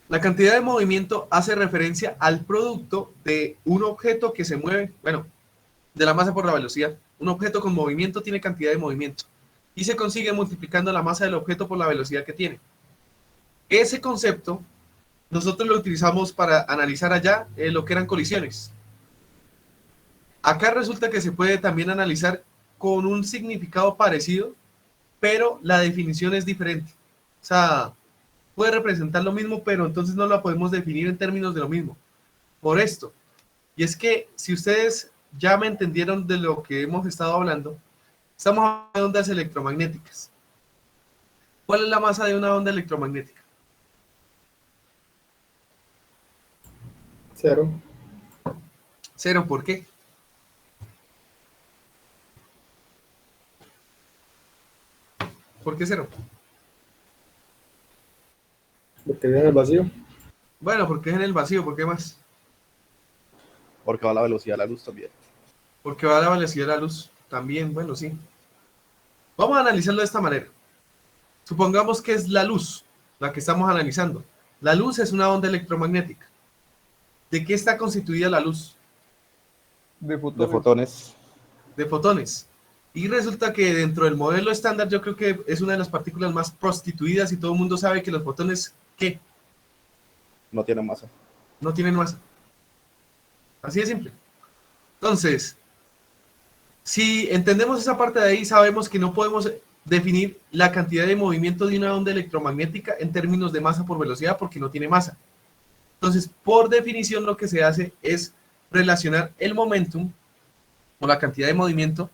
La cantidad de movimiento hace referencia al producto de un objeto que se mueve, bueno, de la masa por la velocidad. Un objeto con movimiento tiene cantidad de movimiento y se consigue multiplicando la masa del objeto por la velocidad que tiene. Ese concepto nosotros lo utilizamos para analizar allá lo que eran colisiones. Acá resulta que se puede también analizar con un significado parecido, pero la definición es diferente. O sea, puede representar lo mismo, pero entonces no la podemos definir en términos de lo mismo. Por esto. Y es que si ustedes ya me entendieron de lo que hemos estado hablando, estamos hablando de ondas electromagnéticas. ¿Cuál es la masa de una onda electromagnética? 0. 0, ¿por qué? ¿Por qué 0? Porque viene en el vacío. Bueno, porque es en el vacío, ¿por qué más? Porque va a la velocidad de la luz también. Porque va a la velocidad de la luz también, bueno, sí. Vamos a analizarlo de esta manera. Supongamos que es la luz la que estamos analizando. La luz es una onda electromagnética. ¿De qué está constituida la luz? De fotones. De fotones. De fotones. Y resulta que dentro del modelo estándar yo creo que es una de las partículas más prostituidas y todo el mundo sabe que los fotones, ¿qué? No tienen masa. No tienen masa. Así de simple. Entonces, si entendemos esa parte de ahí, sabemos que no podemos definir la cantidad de movimiento de una onda electromagnética en términos de masa por velocidad porque no tiene masa. Entonces, por definición, lo que se hace es relacionar el momentum o la cantidad de movimiento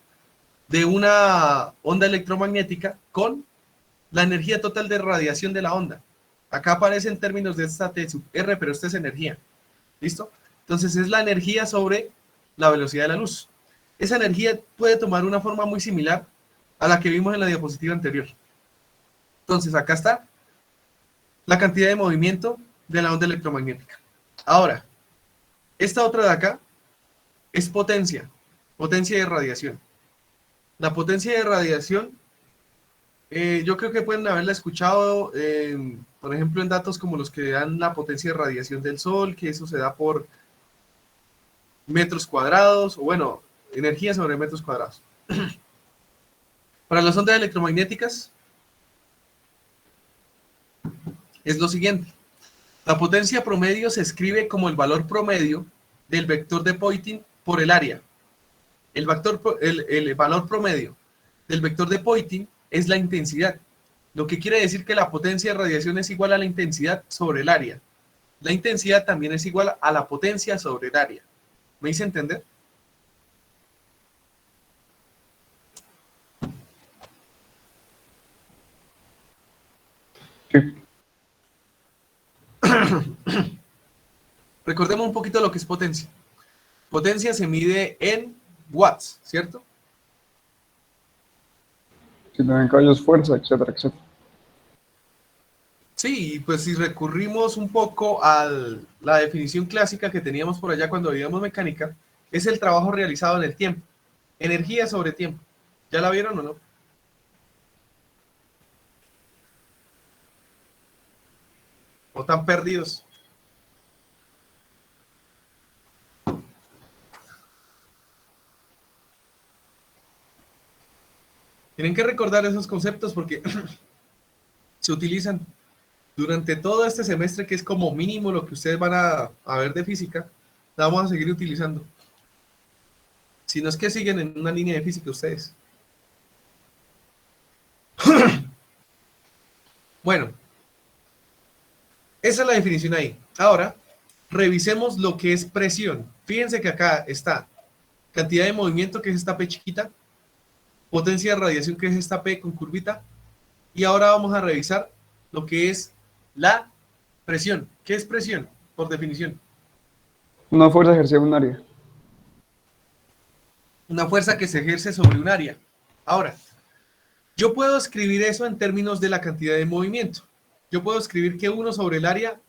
de una onda electromagnética con la energía total de radiación de la onda. Acá aparece en términos de esta T sub R, pero esta es energía. ¿Listo? Entonces es la energía sobre la velocidad de la luz. Esa energía puede tomar una forma muy similar a la que vimos en la diapositiva anterior. Entonces acá está la cantidad de movimiento de la onda electromagnética. Ahora, esta otra de acá es potencia de radiación. La potencia de radiación, yo creo que pueden haberla escuchado, por ejemplo, en datos como los que dan la potencia de radiación del Sol, que eso se da por metros cuadrados, o bueno, energía sobre metros cuadrados. Para las ondas electromagnéticas, es lo siguiente. La potencia promedio se escribe como el valor promedio del vector de Poynting por el área. El valor promedio del vector de Poynting es la intensidad, lo que quiere decir que la potencia de radiación es igual a la intensidad sobre el área. La intensidad también es igual a la potencia sobre el área. ¿Me hice entender? Sí. Recordemos un poquito lo que es potencia. Potencia se mide en watts, ¿cierto? Si tienen caballos, fuerza, etcétera, etcétera. Sí, pues si recurrimos un poco a la definición clásica que teníamos por allá cuando veíamos mecánica, es el trabajo realizado en el tiempo. Energía sobre tiempo. ¿Ya la vieron o no? ¿O están perdidos? Tienen que recordar esos conceptos porque se utilizan durante todo este semestre, que es como mínimo lo que ustedes van a ver de física, la vamos a seguir utilizando. Si no es que siguen en una línea de física ustedes. Bueno, esa es la definición ahí. Ahora, revisemos lo que es presión. Fíjense que acá está cantidad de movimiento, que es esta P chiquita, potencia de radiación, que es esta P con curvita, y ahora vamos a revisar lo que es la presión. ¿Qué es presión? Por definición. Una fuerza ejercida en un área. Una fuerza que se ejerce sobre un área. Ahora, yo puedo escribir eso en términos de la cantidad de movimiento. Yo puedo escribir que 1 sobre el área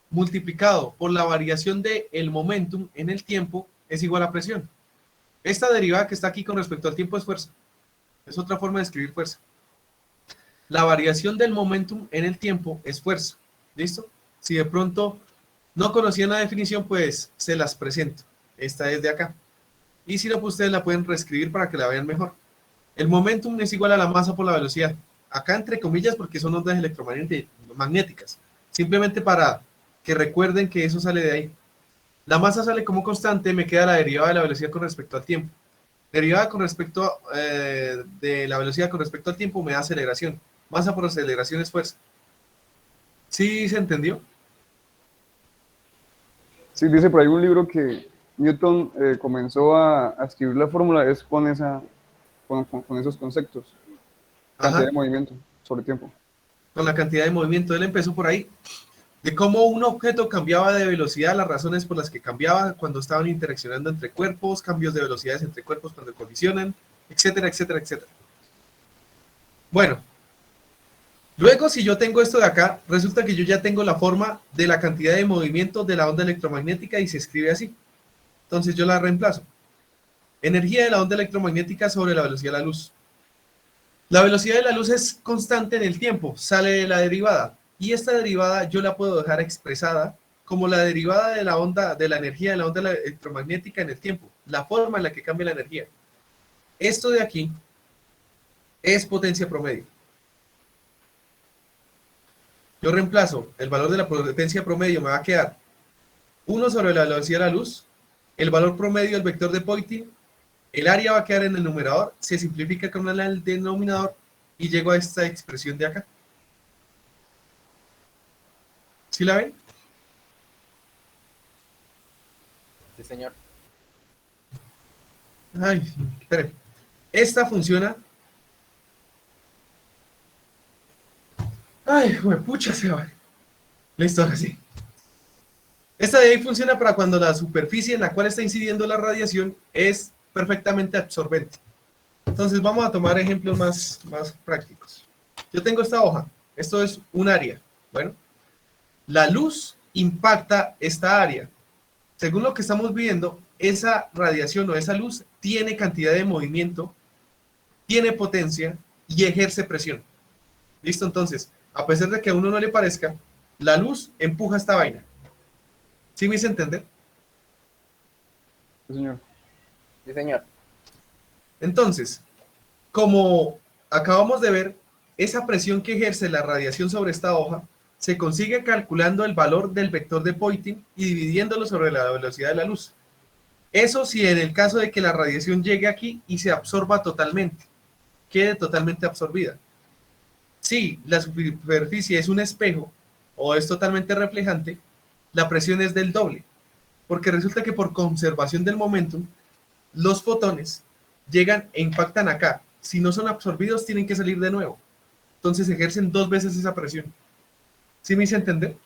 multiplicado por la variación del momentum en el tiempo es igual a presión. Esta derivada que está aquí con respecto al tiempo es fuerza. Es otra forma de escribir fuerza. La variación del momentum en el tiempo es fuerza. ¿Listo? Si de pronto no conocían la definición, pues se las presento. Esta es de acá. Y si no, pues ustedes la pueden reescribir para que la vean mejor. El momentum es igual a la masa por la velocidad. Acá entre comillas porque son ondas electromagnéticas. Simplemente para que recuerden que eso sale de ahí. La masa sale como constante, me queda la derivada de la velocidad con respecto al tiempo. Derivada con respecto de la velocidad con respecto al tiempo me da aceleración. Masa por aceleración es fuerza. ¿Sí se entendió? Sí, dice por ahí un libro que Newton comenzó a escribir la fórmula es con esos conceptos. Cantidad de movimiento sobre tiempo. Con la cantidad de movimiento. Él empezó por ahí. De cómo un objeto cambiaba de velocidad, las razones por las que cambiaba cuando estaban interaccionando entre cuerpos, cambios de velocidades entre cuerpos cuando colisionan, etcétera, etcétera, etcétera. Bueno, luego si yo tengo esto de acá, resulta que yo ya tengo la forma de la cantidad de movimiento de la onda electromagnética y se escribe así. Entonces yo la reemplazo. Energía de la onda electromagnética sobre la velocidad de la luz. La velocidad de la luz es constante en el tiempo, sale de la derivada. Y esta derivada yo la puedo dejar expresada como la derivada de la onda, de la energía de la onda electromagnética en el tiempo, la forma en la que cambia la energía. Esto de aquí es potencia promedio. Yo reemplazo el valor de la potencia promedio, me va a quedar 1 sobre la velocidad de la luz, el valor promedio del vector de Poynting, el área va a quedar en el numerador, se simplifica con el denominador y llego a esta expresión de acá. ¿Sí la ven? Sí, señor. Ay, esperen. Esta funciona. Ay, pucha, se va. Listo, ahora sí. Esta de ahí funciona para cuando la superficie en la cual está incidiendo la radiación es perfectamente absorbente. Entonces vamos a tomar ejemplos más prácticos. Yo tengo esta hoja. Esto es un área. Bueno, la luz impacta esta área. Según lo que estamos viendo, esa radiación o esa luz tiene cantidad de movimiento, tiene potencia y ejerce presión. ¿Listo? Entonces, a pesar de que a uno no le parezca, la luz empuja esta vaina. ¿Sí me hice entender? Sí, señor. Sí, señor. Entonces, como acabamos de ver, esa presión que ejerce la radiación sobre esta hoja se consigue calculando el valor del vector de Poynting y dividiéndolo sobre la velocidad de la luz. Eso sí, en el caso de que la radiación llegue aquí y se absorba totalmente, quede totalmente absorbida. Si la superficie es un espejo o es totalmente reflejante, la presión es del doble, porque resulta que por conservación del momentum, los fotones llegan e impactan acá. Si no son absorbidos, tienen que salir de nuevo. Entonces ejercen 2 veces esa presión. ¿Sí me hice entender?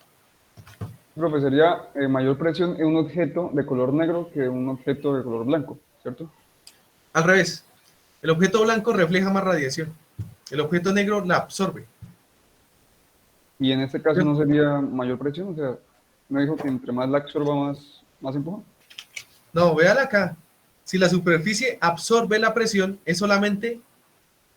Profe, sería mayor presión en un objeto de color negro que un objeto de color blanco, ¿cierto? Al revés. El objeto blanco refleja más radiación. El objeto negro la absorbe. Y en este caso no sería mayor presión, o sea, ¿no dijo que entre más la absorba más empuja? No, véala acá. Si la superficie absorbe la presión, es solamente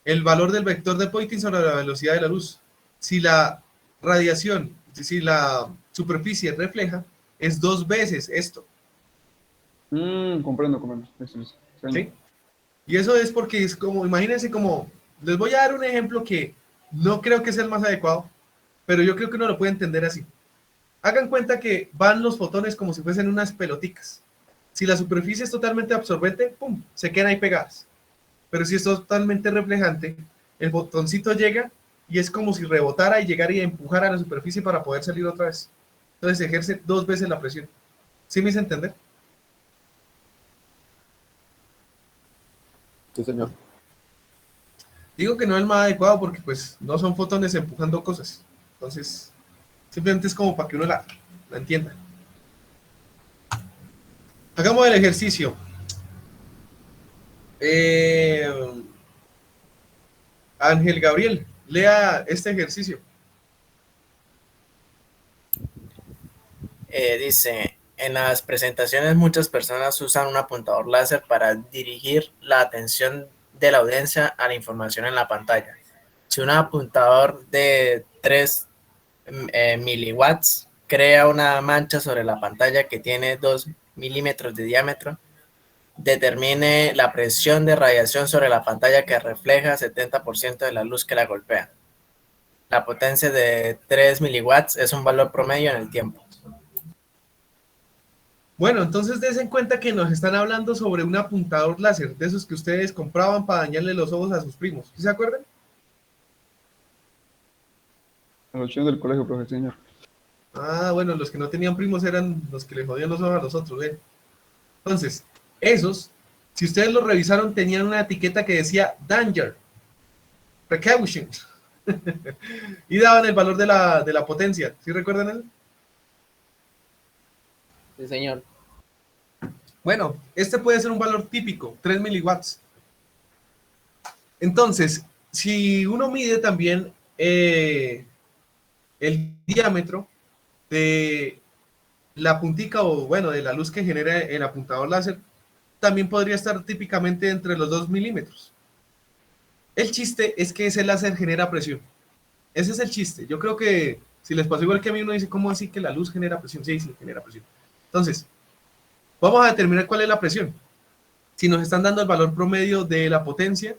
el valor del vector de Poynting sobre la velocidad de la luz. Si la radiación, si la superficie refleja, es 2 veces esto. Comprendo. Listo. ¿Sí? Y eso es porque es como, imagínense como, les voy a dar un ejemplo que no creo que sea el más adecuado, pero yo creo que uno lo puede entender así. Hagan cuenta que van los fotones como si fuesen unas peloticas. Si la superficie es totalmente absorbente, ¡pum!, se quedan ahí pegadas. Pero si es totalmente reflejante, el botoncito llega y es como si rebotara y llegara y empujara a la superficie para poder salir otra vez. Entonces ejerce 2 veces la presión. ¿Sí me hice entender? Sí, señor. Digo que no es el más adecuado porque pues no son fotones empujando cosas. Entonces, simplemente es como para que uno la entienda. Hagamos el ejercicio. Ángel Gabriel, lea este ejercicio. Dice, en las presentaciones muchas personas usan un apuntador láser para dirigir la atención de la audiencia a la información en la pantalla. Si un apuntador de 3 miliwatts crea una mancha sobre la pantalla que tiene 2 milímetros de diámetro, determine la presión de radiación sobre la pantalla que refleja 70% de la luz que la golpea. La potencia de 3 miliwatts es un valor promedio en el tiempo. Bueno, entonces des en cuenta que nos están hablando sobre un apuntador láser, de esos que ustedes compraban para dañarle los ojos a sus primos. ¿Sí se acuerdan? A los chinos del colegio, profe, señor. Ah, bueno, los que no tenían primos eran los que le jodían los ojos a los otros, ¿ven? Entonces, esos, si ustedes los revisaron, tenían una etiqueta que decía Danger, Precaution, y daban el valor de la potencia. ¿Sí recuerdan eso? Sí, señor. Bueno, este puede ser un valor típico, 3 miliwatts. Entonces, si uno mide también el diámetro de la puntica o, bueno, de la luz que genera el apuntador láser, también podría estar típicamente entre los 2 milímetros. El chiste es que ese láser genera presión. Ese es el chiste. Yo creo que si les pasó igual que a mí, uno dice, ¿cómo así que la luz genera presión? Sí, sí, genera presión. Entonces, vamos a determinar cuál es la presión. Si nos están dando el valor promedio de la potencia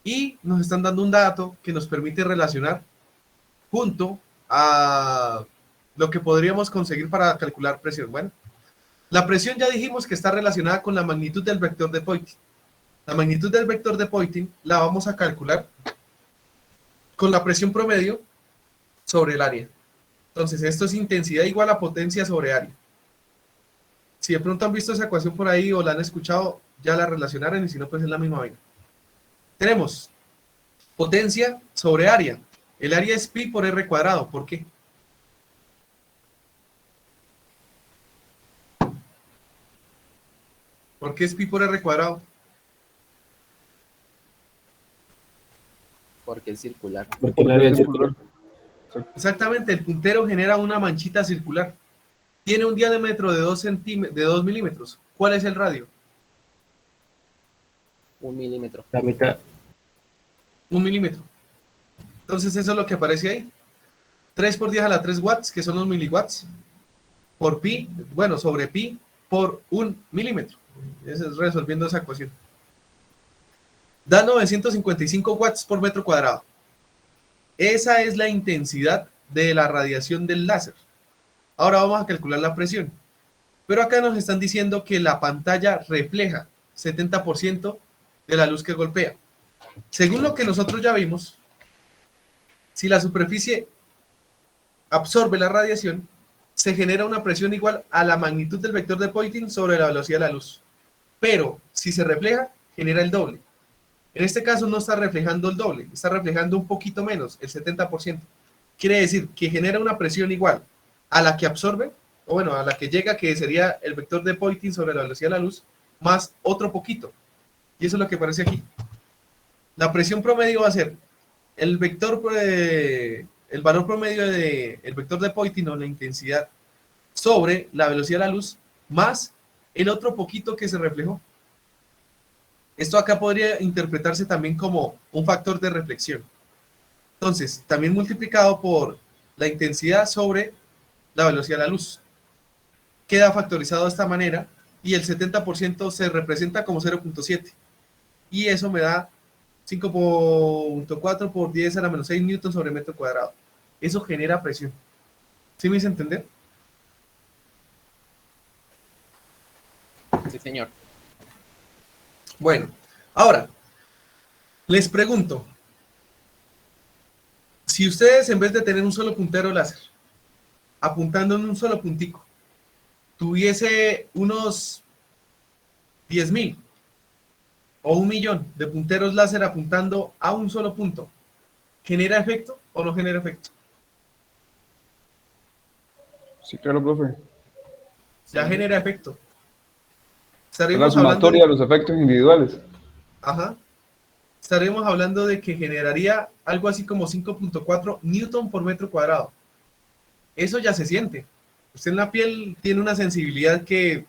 y nos están dando un dato que nos permite relacionar junto a lo que podríamos conseguir para calcular presión. Bueno, la presión ya dijimos que está relacionada con la magnitud del vector de Poynting. La magnitud del vector de Poynting la vamos a calcular con la presión promedio sobre el área. Entonces, esto es intensidad igual a potencia sobre área. Si de pronto han visto esa ecuación por ahí o la han escuchado, ya la relacionaron y si no, pues es la misma vaina. Tenemos potencia sobre área. El área es pi por r cuadrado. ¿Por qué? ¿Por qué es pi por r cuadrado? Porque es circular. Porque el área es circular. Exactamente, el puntero genera una manchita circular. Tiene un diámetro de 2 milímetros. ¿Cuál es el radio? 1 milímetro. La mitad. 1 milímetro. Entonces eso es lo que aparece ahí. 3 por 10 a la 3 watts, que son los miliwatts, por pi, bueno, sobre pi, por 1 milímetro. Eso es resolviendo esa ecuación. Da 955 watts por metro cuadrado. Esa es la intensidad de la radiación del láser. Ahora vamos a calcular la presión. Pero acá nos están diciendo que la pantalla refleja 70% de la luz que golpea. Según lo que nosotros ya vimos, si la superficie absorbe la radiación, se genera una presión igual a la magnitud del vector de Poynting sobre la velocidad de la luz. Pero si se refleja, genera el doble. En este caso no está reflejando el doble, está reflejando un poquito menos, el 70%. Quiere decir que genera una presión igual a la que absorbe, o bueno, a la que llega, que sería el vector de Poynting sobre la velocidad de la luz, más otro poquito. Y eso es lo que aparece aquí. La presión promedio va a ser el vector, el valor promedio del vector de Poynting o la intensidad sobre la velocidad de la luz, más el otro poquito que se reflejó. Esto acá podría interpretarse también como un factor de reflexión. Entonces, también multiplicado por la intensidad sobre la velocidad de la luz. Queda factorizado de esta manera y el 70% se representa como 0.7. Y eso me da 5.4 por 10 a la menos 6 newtons sobre metro cuadrado. Eso genera presión. ¿Sí me hice entender? Sí, señor. Bueno, ahora, les pregunto, si ustedes en vez de tener un solo puntero láser, apuntando en un solo puntico, tuviese unos 10.000 o 1.000.000 de punteros láser apuntando a un solo punto, ¿genera efecto o no genera efecto? Sí, claro, profe. Ya genera efecto. Es la Estaríamos hablando sumatoria de los efectos individuales. Ajá. Estaremos hablando de que generaría algo así como 5.4 newton por metro cuadrado. Eso ya se siente. Usted en la piel tiene una sensibilidad que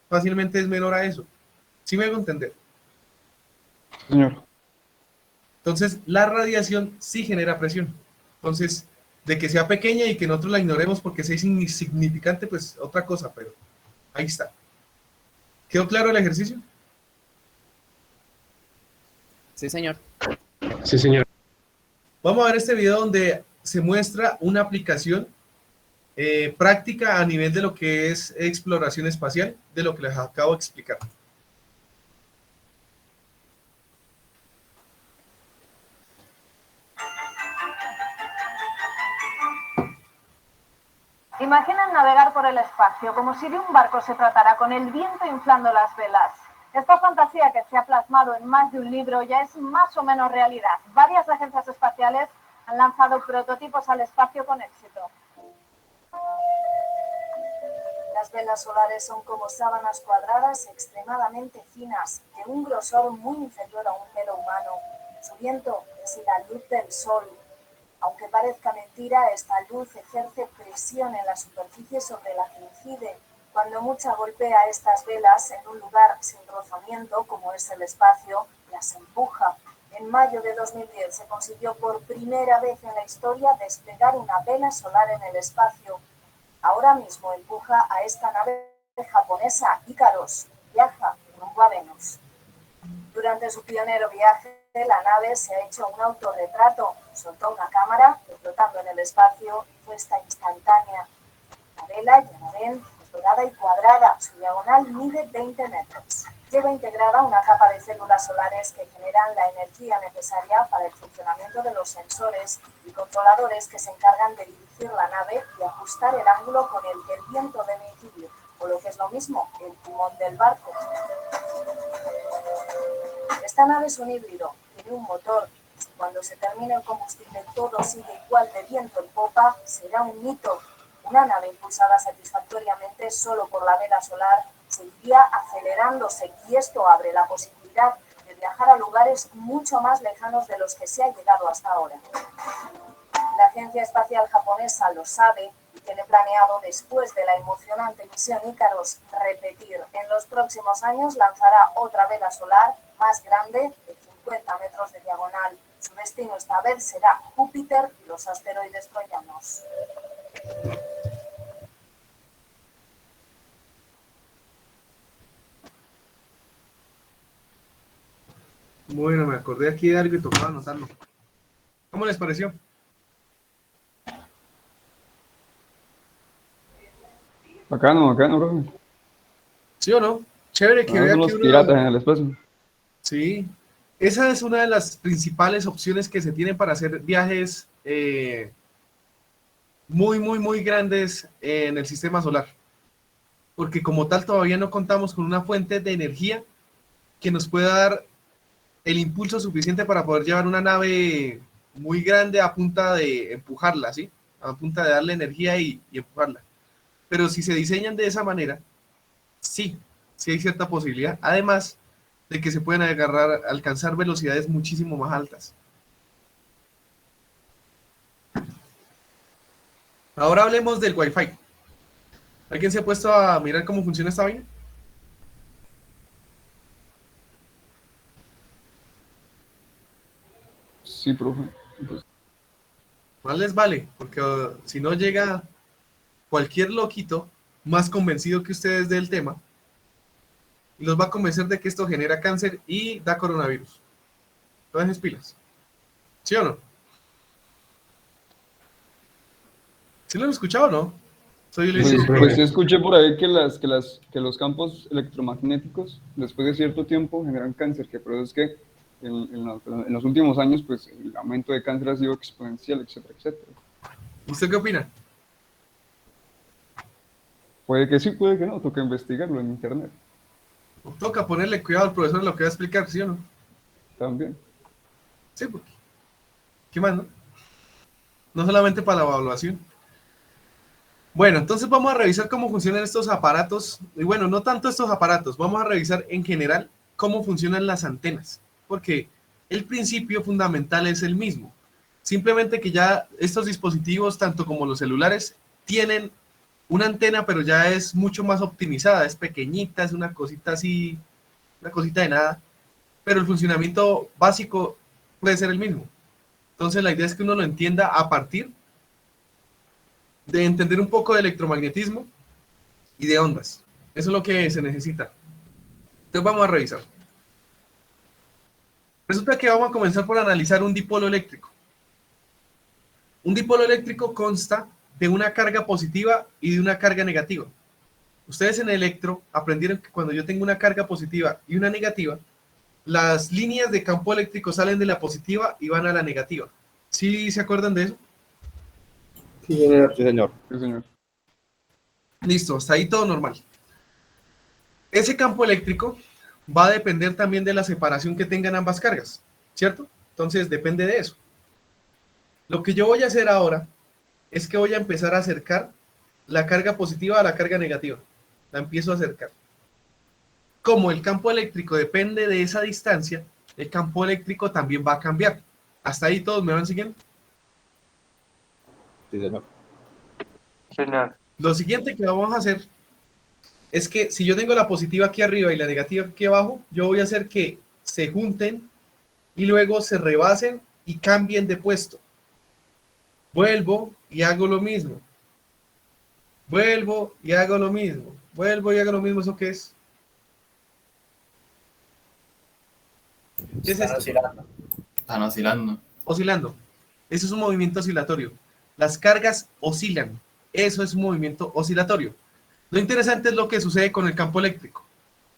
fácilmente es menor a eso. ¿Sí me hago entender? Señor. Entonces, la radiación sí genera presión. Entonces, de que sea pequeña y que nosotros la ignoremos porque sea insignificante, pues otra cosa, pero ahí está. ¿Quedó claro el ejercicio? Sí, señor. Sí, señor. Vamos a ver este video donde se muestra una aplicación práctica a nivel de lo que es exploración espacial, de lo que les acabo de explicar. Imaginen navegar por el espacio, como si de un barco se tratara, con el viento inflando las velas. Esta fantasía que se ha plasmado en más de un libro ya es más o menos realidad. Varias agencias espaciales han lanzado prototipos al espacio con éxito. Las velas solares son como sábanas cuadradas extremadamente finas, de un grosor muy inferior a un pelo humano. Su viento es la luz del sol. Aunque parezca mentira, esta luz ejerce presión en la superficie sobre la que incide. Cuando mucha golpea estas velas en un lugar sin rozamiento, como es el espacio, las empuja. En mayo de 2010 se consiguió por primera vez en la historia desplegar una vela solar en el espacio. Ahora mismo empuja a esta nave japonesa, Icaros, viaja rumbo a Venus. Durante su pionero viaje, la nave se ha hecho un autorretrato, soltó una cámara flotando en el espacio y fue esta instantánea. La vela, ya la ven, es dorada y cuadrada, su diagonal mide 20 metros. Lleva integrada una capa de células solares que generan la energía necesaria para el funcionamiento de los sensores y controladores que se encargan de dirigir la nave y ajustar el ángulo con el que el viento debe incidir, o lo que es lo mismo, el timón del barco. Esta nave es un híbrido, tiene un motor. Cuando se termine el combustible todo sigue igual de viento en popa, será un mito. Una nave impulsada satisfactoriamente solo por la vela solar seguiría acelerándose y esto abre la posibilidad de viajar a lugares mucho más lejanos de los que se ha llegado hasta ahora. La Agencia Espacial Japonesa lo sabe y tiene planeado, después de la emocionante misión Icaros, repetir. En los próximos años lanzará otra vela solar más grande, de 50 metros de diagonal. Su destino esta vez será Júpiter y los asteroides troyanos. Bueno, me acordé aquí de algo y tocaba anotarlo. ¿Cómo les pareció? Bacano, profe. ¿Sí o no? Chévere que vea Son que los uno... piratas en el espacio. Sí, esa es una de las principales opciones que se tienen para hacer viajes muy grandes en el sistema solar. Porque como tal todavía no contamos con una fuente de energía que nos pueda dar el impulso suficiente para poder llevar una nave muy grande a punta de empujarla, ¿sí? A punta de darle energía y empujarla. Pero si se diseñan de esa manera, sí hay cierta posibilidad. Además de que se pueden alcanzar velocidades muchísimo más altas. Ahora hablemos del Wi-Fi. ¿Alguien se ha puesto a mirar cómo funciona esta vaina? Sí, profe. Pues, Más les vale, porque si no llega cualquier loquito más convencido que ustedes del tema y los va a convencer de que esto genera cáncer y da coronavirus. Entonces pilas. ¿Sí o no? ¿Sí lo han escuchado o no? Soy Luis. pues sí escuché por ahí que los campos electromagnéticos después de cierto tiempo generan cáncer, que por eso es que en los últimos años pues el aumento de cáncer ha sido exponencial, etcétera, etcétera. ¿Usted qué opina? Puede que sí, puede que no, toca investigarlo en internet. Toca ponerle cuidado al profesor en lo que va a explicar, ¿sí o no? También. Sí, porque ¿qué más, no? No solamente para la evaluación. Bueno, entonces vamos a revisar cómo funcionan estos aparatos. Y bueno, no tanto estos aparatos, vamos a revisar en general cómo funcionan las antenas. Porque el principio fundamental es el mismo. Simplemente que ya estos dispositivos, tanto como los celulares, tienen una antena, pero ya es mucho más optimizada, es pequeñita, es una cosita así, una cosita de nada, pero el funcionamiento básico puede ser el mismo. Entonces la idea es que uno lo entienda a partir de entender un poco de electromagnetismo y de ondas. Eso es lo que se necesita. Entonces vamos a revisar. Resulta que vamos a comenzar por analizar un dipolo eléctrico. Un dipolo eléctrico consta de una carga positiva y de una carga negativa. Ustedes en electro aprendieron que cuando yo tengo una carga positiva y una negativa, las líneas de campo eléctrico salen de la positiva y van a la negativa. ¿Sí se acuerdan de eso? Sí, señor. Sí, señor. Sí, señor. Listo, hasta ahí todo normal. Ese campo eléctrico va a depender también de la separación que tengan ambas cargas, ¿cierto? Entonces depende de eso. Lo que yo voy a hacer ahora es que voy a empezar a acercar la carga positiva a la carga negativa. La empiezo a acercar. Como el campo eléctrico depende de esa distancia, el campo eléctrico también va a cambiar. ¿Hasta ahí todos me van siguiendo? Sí, señor. Señor. Lo siguiente que vamos a hacer es que si yo tengo la positiva aquí arriba y la negativa aquí abajo, yo voy a hacer que se junten y luego se rebasen y cambien de puesto. Vuelvo y hago lo mismo. Vuelvo y hago lo mismo. Vuelvo y hago lo mismo. ¿Eso qué es? ¿Qué es esto? Están oscilando. Oscilando. Eso es un movimiento oscilatorio. Las cargas oscilan. Eso es un movimiento oscilatorio. Lo interesante es lo que sucede con el campo eléctrico.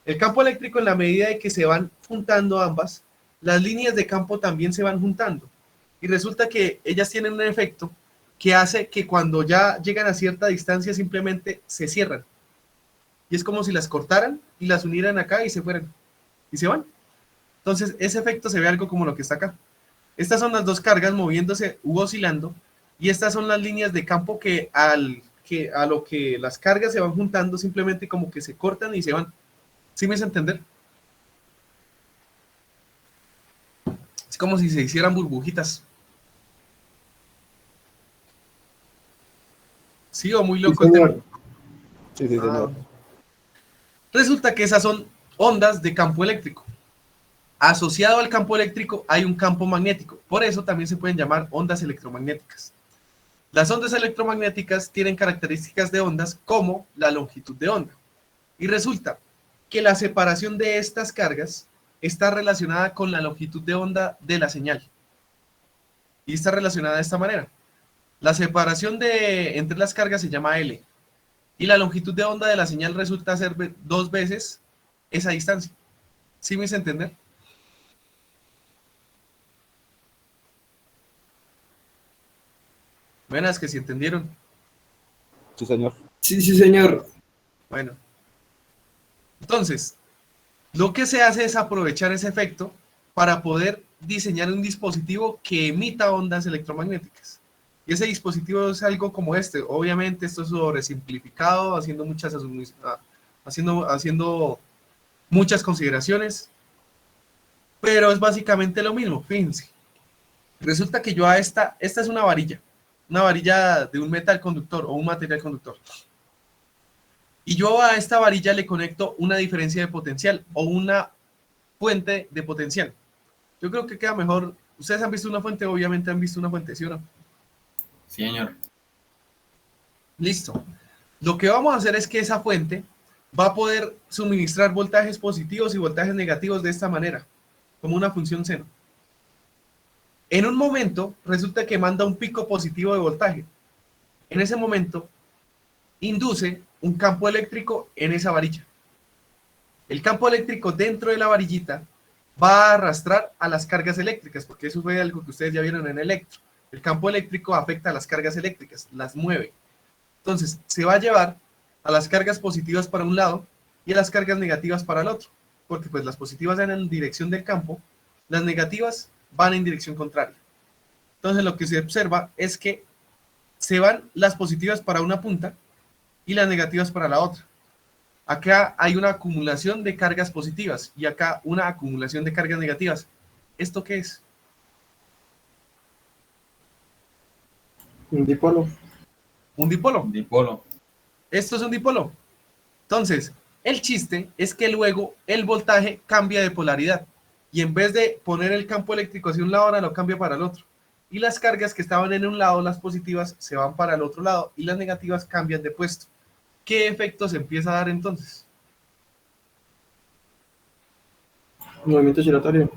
El campo eléctrico, en la medida de que se van juntando ambas, las líneas de campo también se van juntando. Y resulta que ellas tienen un efecto que hace que cuando ya llegan a cierta distancia simplemente se cierran. Y es como si las cortaran y las unieran acá y se fueran. Y se van. Entonces ese efecto se ve algo como lo que está acá. Estas son las dos cargas moviéndose u oscilando. Y estas son las líneas de campo que a lo que las cargas se van juntando simplemente como que se cortan y se van. ¿Sí me hace entender? Es como si se hicieran burbujitas. ¿Sí o muy loco el tema? Sí, sí, señor. Resulta que esas son ondas de campo eléctrico. asociado al campo eléctrico hay un campo magnético. Por eso también se pueden llamar ondas electromagnéticas. Las ondas electromagnéticas tienen características de ondas como la longitud de onda. Y resulta que la separación de estas cargas está relacionada con la longitud de onda de la señal. Y está relacionada de esta manera. La separación entre las cargas se llama L. Y la longitud de onda de la señal resulta ser 2 veces esa distancia. ¿Sí me hice entender? Buenas, que si entendieron. Sí, señor. Sí, sí, señor. Bueno. Entonces, lo que se hace es aprovechar ese efecto para poder diseñar un dispositivo que emita ondas electromagnéticas. Y ese dispositivo es algo como este. Obviamente esto es sobresimplificado, haciendo muchas consideraciones, pero es básicamente lo mismo. Fíjense. Resulta que yo a esta es una varilla de un metal conductor o un material conductor. Y yo a esta varilla le conecto una diferencia de potencial o una fuente de potencial. Yo creo que queda mejor. Ustedes han visto una fuente, obviamente han visto una fuente, ¿sí o no? Sí, señor. Listo. Lo que vamos a hacer es que esa fuente va a poder suministrar voltajes positivos y voltajes negativos de esta manera, como una función seno. En un momento, resulta que manda un pico positivo de voltaje. En ese momento, induce un campo eléctrico en esa varilla. El campo eléctrico dentro de la varillita va a arrastrar a las cargas eléctricas, porque eso fue algo que ustedes ya vieron en electro. El campo eléctrico afecta a las cargas eléctricas, las mueve. Entonces, se va a llevar a las cargas positivas para un lado y a las cargas negativas para el otro, porque pues las positivas van en dirección del campo, las negativas van en dirección contraria. Entonces, lo que se observa es que se van las positivas para una punta y las negativas para la otra. Acá hay una acumulación de cargas positivas y acá una acumulación de cargas negativas. ¿Esto qué es? Un dipolo. Un dipolo. Un dipolo. Esto es un dipolo. Entonces, el chiste es que luego el voltaje cambia de polaridad y en vez de poner el campo eléctrico hacia un lado, ahora lo cambia para el otro. Y las cargas que estaban en un lado, las positivas, se van para el otro lado y las negativas cambian de puesto. ¿Qué efecto se empieza a dar entonces? Movimiento giratorio.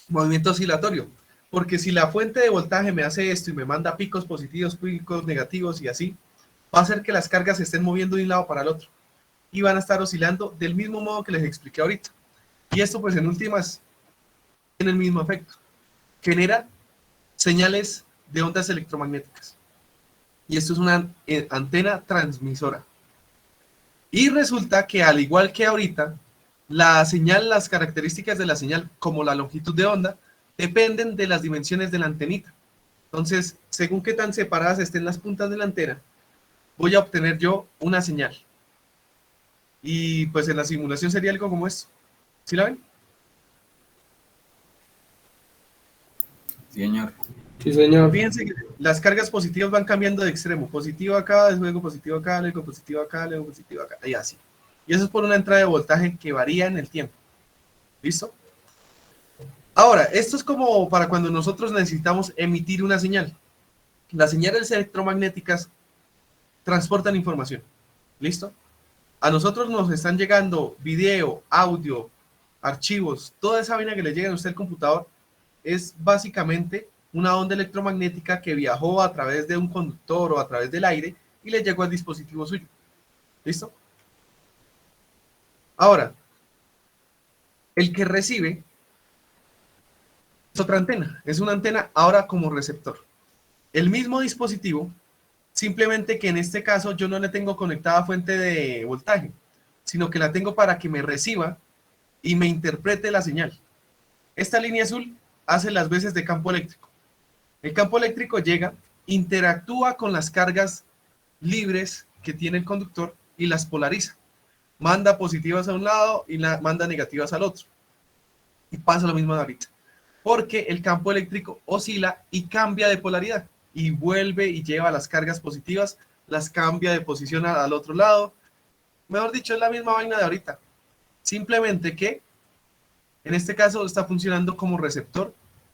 Movimiento oscilatorio. Porque si la fuente de voltaje me hace esto y me manda picos positivos, picos negativos y así, va a hacer que las cargas se estén moviendo de un lado para el otro. Y van a estar oscilando del mismo modo que les expliqué ahorita. Y esto pues en últimas tiene el mismo efecto. Genera señales de ondas electromagnéticas. Y esto es una antena transmisora. Y resulta que al igual que ahorita, la señal, las características de la señal, como la longitud de onda, dependen de las dimensiones de la antenita. Entonces, según qué tan separadas estén las puntas de la antena, voy a obtener yo una señal. Y pues en la simulación sería algo como esto. ¿Sí la ven? Sí, señor. Sí, señor. Fíjense que las cargas positivas van cambiando de extremo. Positivo acá, luego positivo acá, luego positivo acá, luego positivo acá, y así. Y eso es por una entrada de voltaje que varía en el tiempo. ¿Listo? Ahora, esto es como para cuando nosotros necesitamos emitir una señal. Las señales electromagnéticas transportan información. ¿Listo? A nosotros nos están llegando video, audio, archivos, toda esa vaina que le llega a usted al computador es básicamente una onda electromagnética que viajó a través de un conductor o a través del aire y le llegó al dispositivo suyo. ¿Listo? Ahora, el que recibe es otra antena, es una antena ahora como receptor. El mismo dispositivo, simplemente que en este caso yo no le tengo conectada fuente de voltaje, sino que la tengo para que me reciba y me interprete la señal. Esta línea azul hace las veces de campo eléctrico. El campo eléctrico llega, interactúa con las cargas libres que tiene el conductor y las polariza. Manda positivas a un lado y manda negativas al otro. Y pasa lo mismo ahorita. Porque el campo eléctrico oscila y cambia de polaridad. Y vuelve y lleva las cargas positivas, las cambia de posición al otro lado. Mejor dicho, es la misma vaina de ahorita. Simplemente que En este caso está funcionando como receptor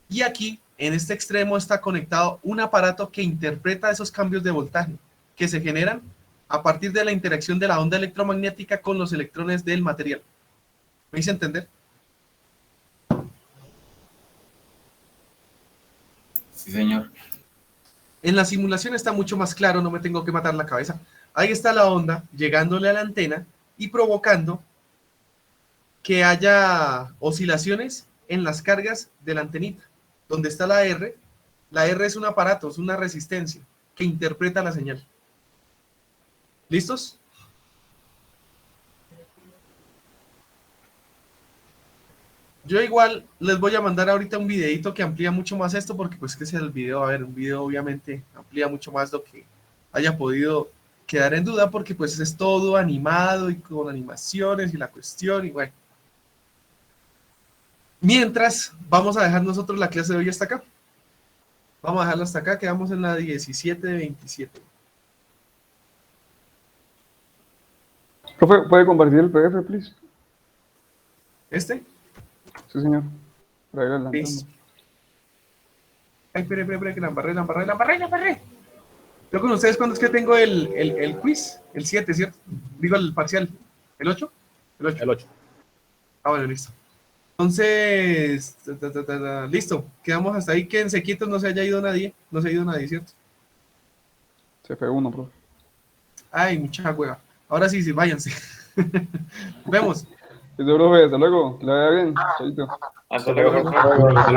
y aquí en este extremo está conectado un aparato que interpreta esos cambios de voltaje que se generan a partir de la interacción de la onda electromagnética con los electrones del material. ¿Me hice entender? Sí, señor. En la simulación está mucho más claro, no me tengo que matar la cabeza. Ahí está la onda llegándole a la antena y provocando que haya oscilaciones en las cargas de la antenita. Donde está la R es un aparato, es una resistencia que interpreta la señal. ¿Listos? Yo igual les voy a mandar ahorita un videito que amplía mucho más esto, porque pues que es el video, a ver, un video obviamente amplía mucho más lo que haya podido quedar en duda, porque pues es todo animado y con animaciones y la cuestión y bueno. Mientras, vamos a dejar nosotros la clase de hoy hasta acá. Vamos a dejarla hasta acá, quedamos en la 17 de 27. Profe, ¿puede compartir el PDF, please? ¿Este? Sí, señor. Por ahí adelantando. Listo. Ay, espere, que la embarré. Yo con ustedes, ¿cuándo es que tengo el quiz? El 7, ¿cierto? Digo, el parcial. ¿El 8? El 8. Ah, bueno, listo. Entonces, listo. Quedamos hasta ahí. Quédense quietos, no se haya ido nadie. No se ha ido nadie, ¿cierto? Se fue uno, profe. Ay, mucha hueva. Ahora sí, váyanse. Nos vemos. Listo, profe, hasta luego. Que le vaya bien. Chaito. Hasta luego, profe.